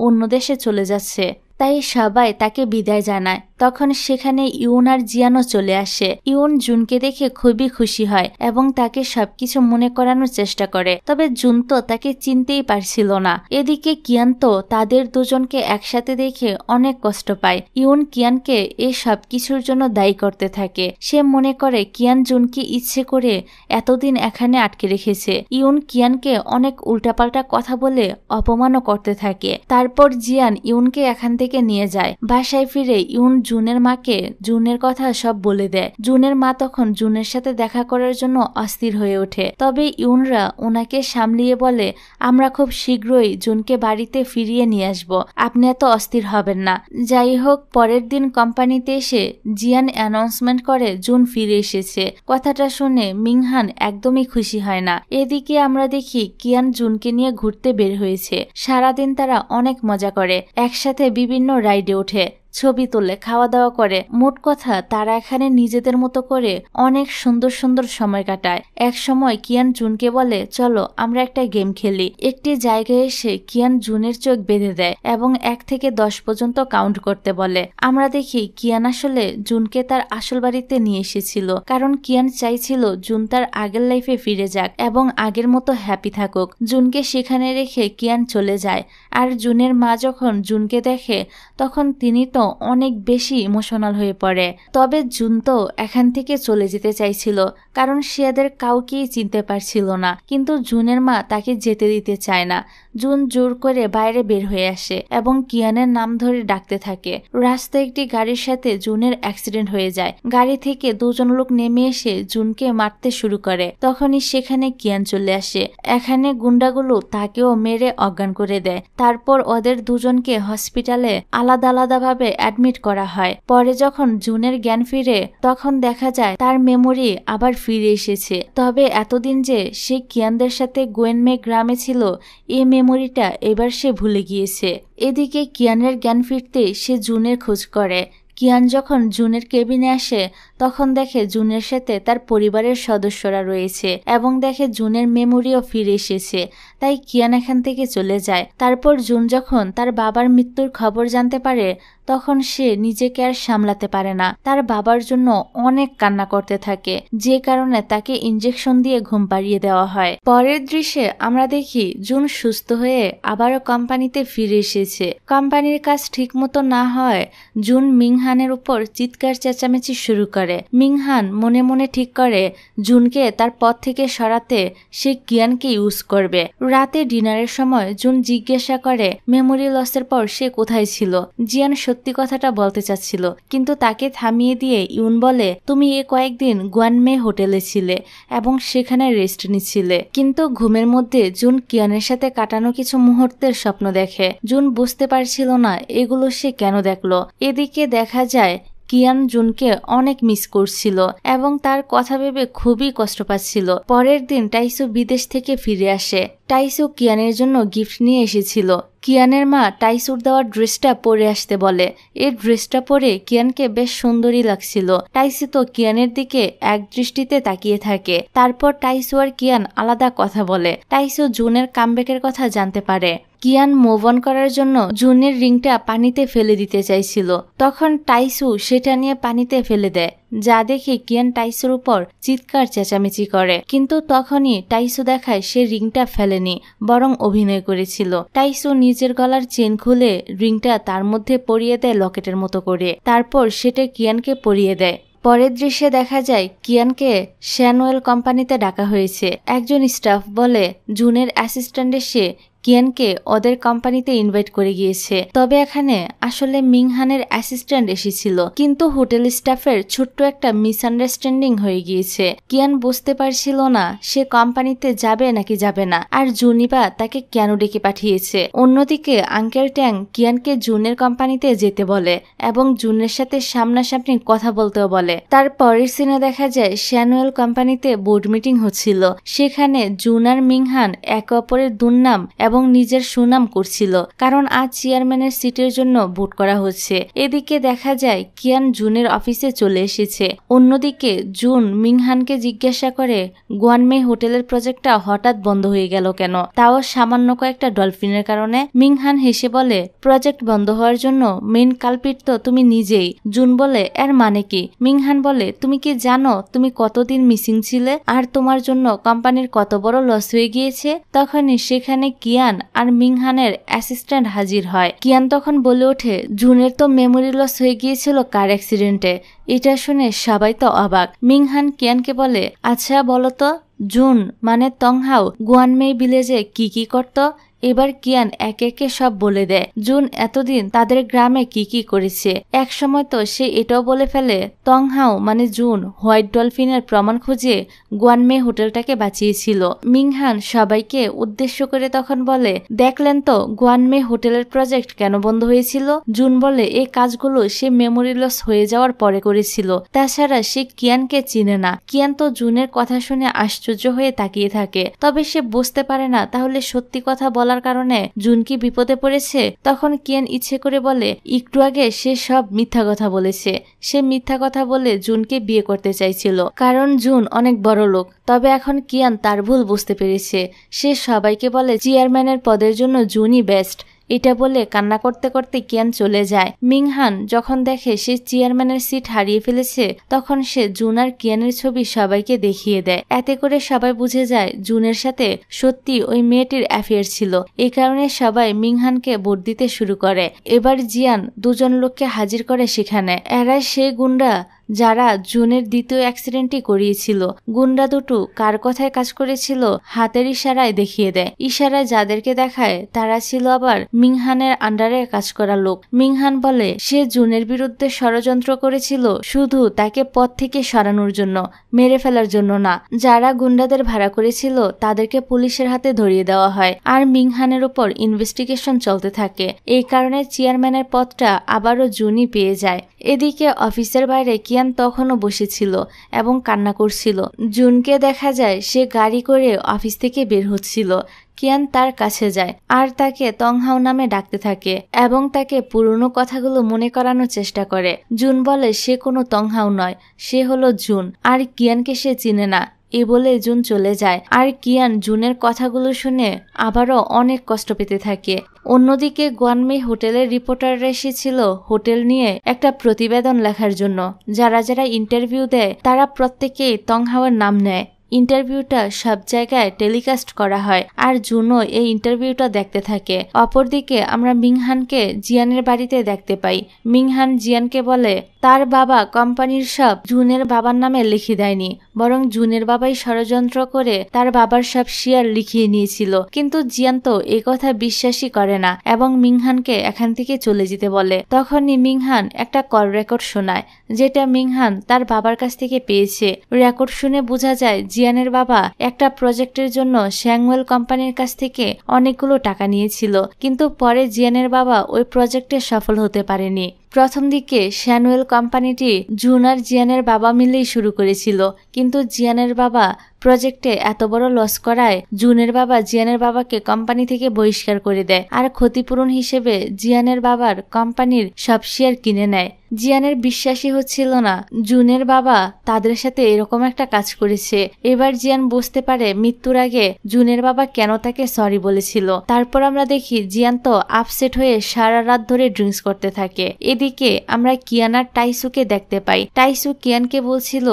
অন্য দেশে চলে যাচ্ছে, তাই সবাই তাকে বিদায় জানায়। তখন সেখানে ইউন আর জিয়ানও চলে আসে। ইউন জুনকে দেখে খুবই খুশি হয় এবং তাকে সবকিছু মনে করানোর চেষ্টা করে। তবে জুন তো তাকে চিনতেই পারছিল না। এদিকে কিয়ান তো তাদের দুজনকে একসাথে দেখে অনেক কষ্ট পায়। ইউন কিয়ানকে এই সবকিছুর জন্য দায়ী করতে থাকে। সে মনে করে কিয়ান জুনকে ইচ্ছে করে এতদিন এখানে আটকে রেখেছে। ইউন কিয়ানকে অনেক উল্টাপাল্টা কথা বলে অপমানও করতে থাকে। তারপর জিয়ান ইউনকে এখান থেকে নিয়ে যায়। বাসায় ফিরে ইউন জুনের মাকে জুনের কথা সব বলে দেয়। জুনের মা তখন জুনের সাথে দেখা করার জন্য অস্থির হয়ে ওঠে। তবে ইউনরা ওনাকে সামলিয়ে বলে, আমরা খুব শীঘ্রই জুনকে বাড়িতে ফিরিয়ে নিয়ে আসবো, আপনি এত অস্থির হবেন না। যাই হোক, পরের দিন কোম্পানিতে এসে জিয়ান অ্যানাউন্সমেন্ট করে জুন ফিরে এসেছে। কথাটা শুনে মিংহান একদমই খুশি হয় না। এদিকে আমরা দেখি কিয়ান জুনকে নিয়ে ঘুরতে বের হয়েছে। সারাদিন তারা অনেক মজা করে, একসাথে বিভিন্ন রাইডে ওঠে, ছবি তোলে, খাওয়া দাওয়া করে। মোট কথা তারা এখানে নিজেদের মতো করে অনেক সুন্দর সুন্দর সময় কাটায়। এক সময় কিয়ান জুনকে বলে, চলো আমরা একটা গেম খেলি। একটি জায়গায় এসে কিয়ান জুনের চোখ বেঁধে দেয় এবং 1 থেকে 10 পর্যন্ত কাউন্ট করতে বলে। আমরা দেখি কিয়ান আসলে জুনকে তার আসল বাড়িতে নিয়ে এসেছিল, কারণ কিয়ান চাইছিল জুন তার আগের লাইফে ফিরে যাক এবং আগের মতো হ্যাপি থাকুক। জুনকে সেখানে রেখে কিয়ান চলে যায়। আর জুনের মা যখন জুনকে দেখে তখন তিনি তো অনেক বেশি ইমোশনাল হয়ে পড়ে। তবে জুন তো এখান থেকে চলে যেতে চাইছিল, কারণ সে এদের কাউকেই চিনতে পারছিল না। কিন্তু জুনের মা তাকে যেতে দিতে চায় না। জুন জোর করে বাইরে বের হয়ে আসে এবং কিয়ানের নাম ধরে ডাকতে থাকে। রাস্তায় একটি গাড়ির সাথে জুনের অ্যাক্সিডেন্ট হয়ে যায়। গাড়ি থেকে দুজন লোক নেমে এসে জুনকে মারতে শুরু করে। তখনই সেখানে কিয়ান চলে আসে। এখানে গুন্ডাগুলো তাকেও মেরে অজ্ঞান করে দেয়। তারপর ওদের দুজনকে হসপিটালে আলাদা আলাদাভাবে অ্যাডমিট করা হয়। পরে যখন জুনের জ্ঞান ফিরে তখন দেখা যায় তার মেমোরি আবার ফিরে এসেছে। তবে এতদিন যে সে কিয়ানদের সাথে গোয়েনমে গ্রামে ছিল, এই মেমোরিটা এবার সে ভুলে গিয়েছে। এদিকে কিয়ানের জ্ঞান ফিরতে সে জুনের খোঁজ করে। কিয়ান যখন জুনের কেবিনে আসে তখন দেখে জুনের সাথে তার পরিবারের সদস্যরা রয়েছে এবং দেখে জুনের মেমোরিও ফিরে এসেছে। তাই কিয়ান এখান থেকে চলে যায়। তারপর জুন যখন তার বাবার মৃত্যুর খবর জানতে পারে তখন সে নিজেকে আর সামলাতে পারে না। তার বাবার জন্য অনেক কান্না করতে থাকে, যে কারণে তাকে ইনজেকশন দিয়ে ঘুম পাড়িয়ে দেওয়া হয়। পরের দৃশ্যে আমরা দেখি জুন সুস্থ হয়ে আবারও কোম্পানিতে ফিরে এসেছে। কোম্পানির কাজ ঠিক মতো না হয় জুন মিংহানের উপর চিৎকার চেঁচামেচি শুরু করে। মিংহান মনে মনে ঠিক করে জুনকে তার পথ থেকে সরাতে সে কিয়ানকে ইউজ করবে। রাতে ডিনারের সময় জুন জিজ্ঞাসা করে মেমোরি লসের পর সে কোথায় ছিল। জিয়ান সত্যি কথাটা বলতে চাচ্ছিল, কিন্তু তাকে থামিয়ে দিয়ে ইউন বলে, তুমি এ কয়েকদিন গুয়ানমে হোটেলে ছিলে এবং সেখানে রেস্ট নিচ্ছিলে। কিন্তু ঘুমের মধ্যে জুন কিয়ানের সাথে কাটানো কিছু মুহূর্তের স্বপ্ন দেখে। জুন বুঝতে পারছিল না এগুলো সে কেন দেখলো। এদিকে দেখা যায় কিয়ান জুনকে অনেক মিস করছিল এবং তার কথা ভেবে খুবই কষ্ট পাচ্ছিল। পরের দিন টাইসু বিদেশ থেকে ফিরে আসে। টাইসু কিয়ানের জন্য গিফট নিয়ে এসেছিল। কিয়ানের মা টাইসুর দেওয়া ড্রেসটা পরে আসতে বলে। এই ড্রেসটা পরে কিয়ানকে বেশ সুন্দরী লাগছিল। টাইসু তো কিয়ানের দিকে এক দৃষ্টিতে তাকিয়ে থাকে। তারপর টাইসু আর কিয়ান আলাদা কথা বলে। টাইসু জুনের কামব্যাকের কথা জানতে পারে। কিয়ান মুভ অন করার জন্য জুনের রিংটা পানিতে ফেলে দিতে চাইছিল। তখন টাইসু সেটা নিয়ে পানিতে ফেলে দেয়, যা দেখে কিয়ান টাইসুর উপর চিৎকার চেঁচামেচি করে। কিন্তু তখনই টাইসু দেখায় সে রিংটা ফেলেনি, বরং অভিনয় করেছিল। টাইসু নিজের গলার চেন খুলে রিংটা তার মধ্যে পরিয়ে দেয় লকেটের মতো করে। তারপর সেটা কিয়ানকে পরিয়ে দেয়। পরের দৃশ্যে দেখা যায় কিয়ানকে শ্যানওয়েল কোম্পানিতে ডাকা হয়েছে। একজন স্টাফ বলে জুনের অ্যাসিস্ট্যান্ট এসে কিয়ানকে ওদের কোম্পানিতে ইনভাইট করে গিয়েছে। তবে এখানে আসলে মিংহানের অ্যাসিস্ট্যান্ট এসেছিল, কিন্তু হোটেল স্টাফের ছোট্ট একটা মিসআন্ডারস্ট্যান্ডিং হয়ে গিয়েছে। কিয়ান বুঝতে পারছিল না সে কোম্পানিতে যাবে নাকি যাবে না, আর জুনিবা তাকে কেন ডেকে পাঠিয়েছে। অন্যদিকে আঙ্কেল ট্যাং কিয়ানকে জুনের কোম্পানিতে যেতে বলে এবং জুনের সাথে সামনাসামনি কথা বলতেও বলে। তার পরের সিনে দেখা যায় শ্যানুয়েল কোম্পানিতে বোর্ড মিটিং হচ্ছিল। সেখানে জুন আর মিংহান একে অপরের দুর্নাম এবং নিজের সুনাম করছিল, কারণ আজ চেয়ারম্যানের সিটের জন্য ভোট করা হচ্ছে। এদিকে দেখা যায় কিয়ান জুনের অফিসে চলে এসেছে। অন্যদিকে জুন মিংহানকে জিজ্ঞাসা করে গুয়ানমে হোটেলের প্রজেক্টটা হঠাৎ বন্ধ হয়ে গেল কেন, তাও সামান্য কয়েকটা ডলফিনের কারণে। মিংহান হেসে বলে প্রজেক্ট বন্ধ হওয়ার জন্য মেইন কালপিট তো তুমি নিজেই। জুন বলে এর মানে কি? মিংহান বলে তুমি কি জানো তুমি কতদিন মিসিং ছিলে আর তোমার জন্য কোম্পানির কত বড় লস হয়ে গিয়েছে? তখনই সেখানে কিয়ান আর মিংহানের অ্যাসিস্ট্যান্ট হাজির হয়। কিয়ান তখন বলে ওঠে জুনের তো মেমোরি লস হয়ে গিয়েছিল কার অ্যাক্সিডেন্টে। এটা শুনে সবাই তো অবাক। মিংহান কিয়ানকে বলে আচ্ছা বলো তো জুন মানে তংহাও গুয়ানমে ভিলেজে কি কি করত? এবার কিয়ান একে একে সব বলে দেয় জুন এতদিন তাদের গ্রামে কি কি করেছে। এক সময় তো সে এটাও বলে ফেলে তংহাও মানে জুন হোয়াইট ডলফিনের প্রমাণ খুঁজে গুয়ানমে হোটেলটাকে বাঁচিয়েছিল। মিংহান সবাইকে উদ্দেশ্য করে তখন বলে দেখলেন তো গুয়ানমে হোটেলের প্রজেক্ট কেন বন্ধ হয়েছিল। জুন বলে এই কাজগুলো সে মেমোরি লস হয়ে যাওয়ার পরে করেছিল, তাছাড়া সে কিয়ানকে চিনে না। কিয়ান তো জুনের কথা শুনে আশ্চর্য হয়ে তাকিয়ে থাকে, তবে সে বুঝতে পারে না তাহলে সত্যি কথা বলার কারণে জুন কি বিপদে পড়েছে। তখন কিয়ান ইচ্ছে করে বলে একটু আগে সে সব মিথ্যা কথা বলেছে, সে মিথ্যা কথা বলে জুনকে বিয়ে করতে চাইছিল কারণ জুন অনেক বড় লোক। তবে এখন কিয়ান তার ভুল বুঝতে পেরেছে, সে সবাইকে বলে চেয়ারম্যানের পদের জন্য জুনই বেস্ট। এটা বলে কান্না করতে করতে কিয়ান চলে যায়। মিংহান যখন দেখে সে চেয়ারম্যানের সিট হারিয়ে ফেলেছে তখন সে জুন আর কিয়ানের ছবি সবাইকে দেখিয়ে দেয়। এতে করে সবাই বুঝে যায় জুনের সাথে সত্যি ওই মেয়েটির অ্যাফেয়ার ছিল। এই কারণে সবাই মিংহানকে ভোট দিতে শুরু করে। এবার জিয়ান দুজন লোককে হাজির করে সেখানে। এরাই সেই গুন্ডা যারা জুনের দ্বিতীয় অ্যাক্সিডেন্টটি করিয়েছিল। গুন্ডা দুটো কার কথায় কাজ করেছিল হাতের ইশারায় দেখিয়ে দেয়। ইশারায় যাদেরকে দেখায় তারা ছিল আবার মিংহানের আন্ডারে কাজ করা লোক। মিংহান বলে সে জুনের বিরুদ্ধে ষড়যন্ত্র করেছিল শুধু তাকে পথ থেকে সরানোর জন্য, মেরে ফেলার জন্য না। যারা গুন্ডাদের ভাড়া করেছিল তাদেরকে পুলিশের হাতে ধরিয়ে দেওয়া হয় আর মিংহানের উপর ইনভেস্টিগেশন চলতে থাকে। এই কারণে চেয়ারম্যানের পদটা আবারও জুনই পেয়ে যায়। এদিকে অফিসের বাইরে কিয়ান তখনও বসেছিল এবং কান্না করছিল। জুনকে দেখা যায় সে গাড়ি করে অফিস থেকে বের হচ্ছিল। কিয়ান তার কাছে যায় আর তাকে তংহাও নামে ডাকতে থাকে এবং তাকে পুরনো কথাগুলো মনে করানোর চেষ্টা করে। জুন বলে সে কোনো তংহাও নয়, সে হলো জুন আর কিয়ানকে সে চিনে না। এ বলে জুন চলে যায় আর কিয়ান জুনের কথাগুলো শুনে আবারও অনেক কষ্ট পেতে থাকে। অন্যদিকে গুয়ানমে হোটেলের রিপোর্টাররা এসেছিল হোটেল নিয়ে একটা প্রতিবেদন লেখার জন্য। যারা যারা ইন্টারভিউ দেয় তারা প্রত্যেকেই তংহাওয়ের নাম নেয়। ইন্টারভিউটা সব জায়গায় টেলিকাস্ট করা হয় আর জুনও এই ইন্টারভিউটা দেখতে থাকে। অপরদিকে আমরা মিংহানকে জিয়ানের বাড়িতে দেখতে পাই। মিংহান জিয়ানকে বলে তার বাবা কোম্পানির সব জুনের বাবার নামে লিখে দেয়নি, বরং জুনের বাবাই ষড়যন্ত্র করে তার বাবার সব শেয়ার লিখিয়ে নিয়েছিল। কিন্তু জিয়ান তো এই কথা বিশ্বাসই করে না এবং মিংহানকে এখান থেকে চলে যেতে বলে। তখনই মিংহান একটা কল রেকর্ড শোনায় যেটা মিংহান তার বাবার কাছ থেকে পেয়েছে। রেকর্ড শুনে বোঝা যায় জিয়ানের বাবা একটা প্রজেক্টের জন্য শ্যাংওয়েল কোম্পানির কাছ থেকে অনেকগুলো টাকা নিয়েছিল, কিন্তু পরে জিয়ানের বাবা ওই প্রজেক্টে সফল হতে পারেনি। প্রথম দিকে শ্যানুয়েল কোম্পানিটি জুন আর জিয়ানের বাবা মিলেই শুরু করেছিল, কিন্তু জিয়ানের বাবা প্রজেক্টে এত বড় লস করায় জুনের বাবা জিয়ানের বাবাকে কোম্পানি থেকে বহিষ্কার করে দেয় আর ক্ষতিপূরণ হিসেবে জিয়ানের বাবার কোম্পানির সব শেয়ার কিনে নেয়। জিয়ানের বিশ্বাসই হচ্ছিল না জুনের বাবা তাদের সাথে এরকম একটা কাজ করেছে। এবার জিয়ান বুঝতে পারে মৃত্যুর আগে জুনের বাবা কেন তাকে সরি বলেছিল। তারপর আমরা দেখি জিয়ান তো আপসেট হয়ে সারা রাত ধরে ড্রিঙ্কস করতে থাকে। এদিকে আমরা কিয়ান আর টাইসুকে দেখতে পাই। টাইসু কিয়ানকে বলছিল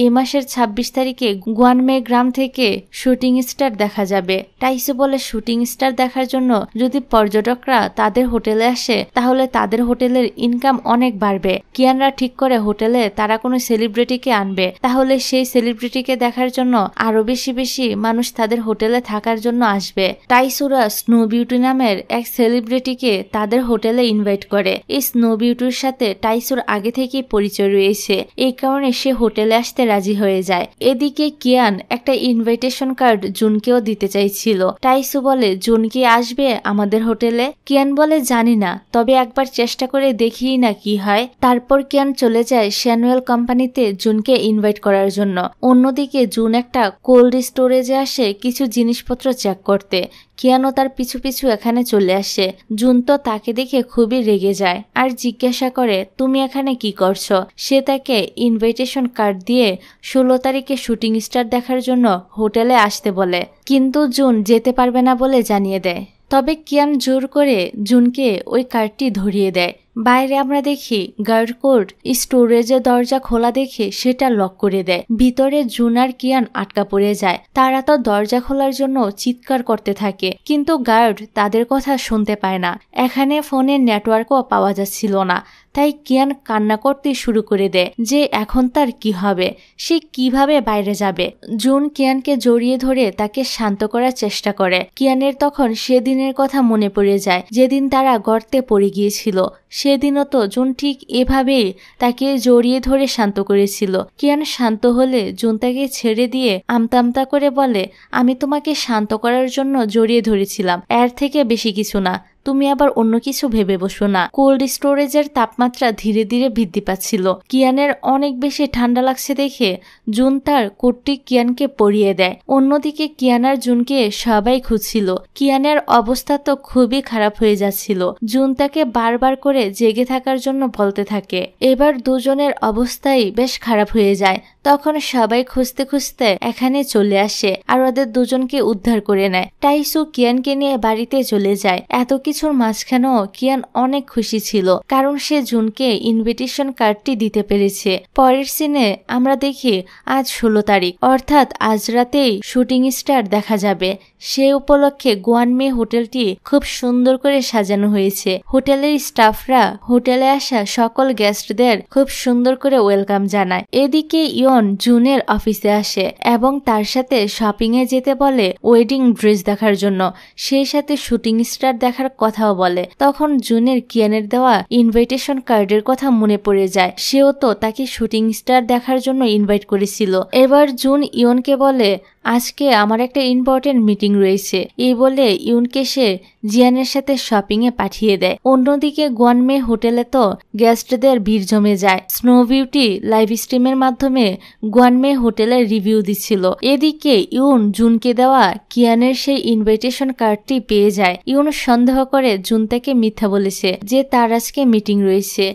এই মাসের 26 তারিখে গুয়ানমে গ্রাম থেকে শুটিং স্টার দেখা যাবে। টাইসু বলে শুটিং স্টার দেখার জন্য যদি পর্যটকরা তাদের হোটেলে আসে তাহলে তাদের হোটেলের ইনকাম অনেক বাড়বে। কিয়ানরা ঠিক করে হোটেলে তারা কোনো সেলিব্রিটিকে আনবে, তাহলে সেই সেলিব্রিটিকে দেখার জন্য আরো বেশি বেশি মানুষ তাদের হোটেলে থাকার জন্য আসবে। টাইসুরা স্নো বিউটি নামের এক সেলিব্রিটিকে তাদের হোটেলে ইনভাইট করে। এই স্নো বিউটির সাথে টাইসুর আগে থেকেই পরিচয় রয়েছে, এই কারণে সে হোটেলে আসতে রাজি হয়ে যায়। এদিকে কিয়ান একটা ইনভাইটেশন কার্ড জুনকেও দিতে চাইছিল। টাইসু বলে জুন কি আসবে আমাদের হোটেলে? কিয়ান বলে জানি না, তবে একবার চেষ্টা করে দেখি না কি হয়। তারপর কিয়ান চলে যায় শ্যানুয়েল কোম্পানিতে জুনকে ইনভাইট করার জন্য। অন্যদিকে জুন একটা কোল্ড স্টোরেজে আসে কিছু জিনিসপত্র চেক করতে। কিয়ানও তার পিছু পিছু এখানে চলে আসে। জুন তো তাকে দেখে খুবই রেগে যায় আর জিজ্ঞাসা করে তুমি এখানে কি করছো। সে তাকে ইনভাইটেশন কার্ড দিয়ে 16 তারিখে শুটিং স্টার দেখার জন্য হোটেলে আসতে বলে, কিন্তু জুন যেতে পারবে না বলে জানিয়ে দেয়। তবে কিয়ান জোর করে জুনকে ওই কার্ডটি ধরিয়ে দেয়। বাইরে আমরা দেখি গার্ড কোড স্টোরেজের দরজা খোলা দেখে সেটা লক করে দেয়। ভিতরে জুন আর কিয়ান আটকা পড়ে যায়। তারা তো দরজা খোলার জন্য চিৎকার করতে থাকে, কিন্তু গার্ড তাদের কথা শুনতে পায় না। এখানে ফোনের নেটওয়ার্কও পাওয়া যাচ্ছিল না। তাই কিয়ান কান্না করতে শুরু করে দেয় যে এখন তার কি হবে, সে কিভাবে বাইরে যাবে। জুন কিয়ানকে জড়িয়ে ধরে তাকে শান্ত করার চেষ্টা করে। কিয়ানের তখন সেদিনের কথা মনে পড়ে যায় যেদিন তারা গর্তে পড়ে গিয়েছিল। সেদিনও তো জুন ঠিক এভাবেই তাকে জড়িয়ে ধরে শান্ত করেছিল। কিয়ান শান্ত হলে জুন তাকে ছেড়ে দিয়ে আমতা আমতা করে বলে, আমি তোমাকে শান্ত করার জন্য জড়িয়ে ধরেছিলাম, এর থেকে বেশি কিছু না, তুমি আবার অন্য কিছু ভেবে বসো না। কোল্ড স্টোরেজের তাপমাত্রা ধীরে ধীরে বৃদ্ধি পাচ্ছিল। কিয়ানের অনেক বেশি ঠান্ডা লাগছে দেখে জুন তার কোটটি কিয়ানকে পরিয়ে দেয়। অন্যদিকে কিয়ান আর জুনকে সবাই খুঁজছিল। কিয়ানের অবস্থা তো খুবই খারাপ হয়ে যাচ্ছিল। জুন তাকে বারবার করে জেগে থাকার জন্য বলতে থাকে। এবার দুজনের অবস্থাই বেশ খারাপ হয়ে যায়। তখন সবাই খুঁজতে খুঁজতে এখানে চলে আসে আর ওদের দুজনকে উদ্ধার করে নেয়। টাইসু কিয়ানকে নিয়ে বাড়িতে চলে যায়। এত কিছুর মাঝখানেও কিয়ান অনেক খুশি ছিল, কারণ সে জুনকে ইনভিটেশন কার্ডটি দিতে পেরেছে। পরের সিনে আমরা দেখি আজ 16 তারিখ, অর্থাৎ আজ রাতেই শুটিং স্টার দেখা যাবে। সে উপলক্ষে গুয়ানমে হোটেলটি খুব সুন্দর করে সাজানো হয়েছে। হোটেলের স্টাফরা হোটেলে আসা সকল গেস্টদের খুব সুন্দর করে ওয়েলকাম জানায়। এদিকে ইয়ন জুনের অফিসে আসে এবং তার সাথে শপিং এ যেতে বলে ওয়েডিং ড্রেস দেখার জন্য, সেই সাথে শুটিং স্টার দেখার কথাও বলে। তখন জুনের কিয়ানের দেওয়া ইনভাইটেশন কার্ডের কথা মনে পড়ে যায়। সেও তো তাকে শুটিং স্টার দেখার জন্য ইনভাইট করেছিল। এবার জুন ইয়নকে বলে, আজকে আমার একটা ইম্পর্টেন্ট মিটিং রয়েছে। এই বলে ইউনকে সে জিয়ানের সাথে শপিং এ পাঠিয়ে দেয়। অন্যদিকে গুয়ানমে হোটেলে তো গেস্টদের ভিড় জমে যায়। স্নো বিউটি লাইভ স্ট্রিমের মাধ্যমে গুয়ানমে হোটেলের রিভিউ দিচ্ছিল। এদিকে ইউন জুনকে দেওয়া কিয়ানের সেই ইনভাইটেশন কার্ডটি পেয়ে যায়। ইউন সন্দেহ করে জুন তাকে মিথ্যা বলেছে যে তার আজকে মিটিং রয়েছে।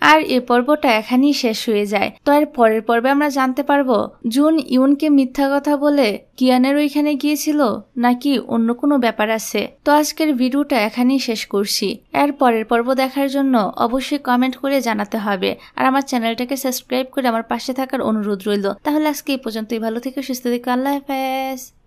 আর এ পর্বটা এখানেই শেষ হয়ে যায়। তো আর পরের পর্বে আমরা জানতে পারবো জুন ইউনকে মিথ্যা কথা বলে কিয়ানের ওইখানে গিয়েছিল নাকি অন্য কোনো ব্যাপার আছে। তো আজকের ভিডিওটা এখানেই শেষ করছি। এর পরের পর্ব দেখার জন্য অবশ্যই কমেন্ট করে জানাতে হবে আর আমার চ্যানেলটাকে সাবস্ক্রাইব করে আমার পাশে থাকার অনুরোধ রইল। তাহলে আজকে এই পর্যন্তই। ভালো থেকে সুস্থ থেকে, আল্লাহ হাফেজ।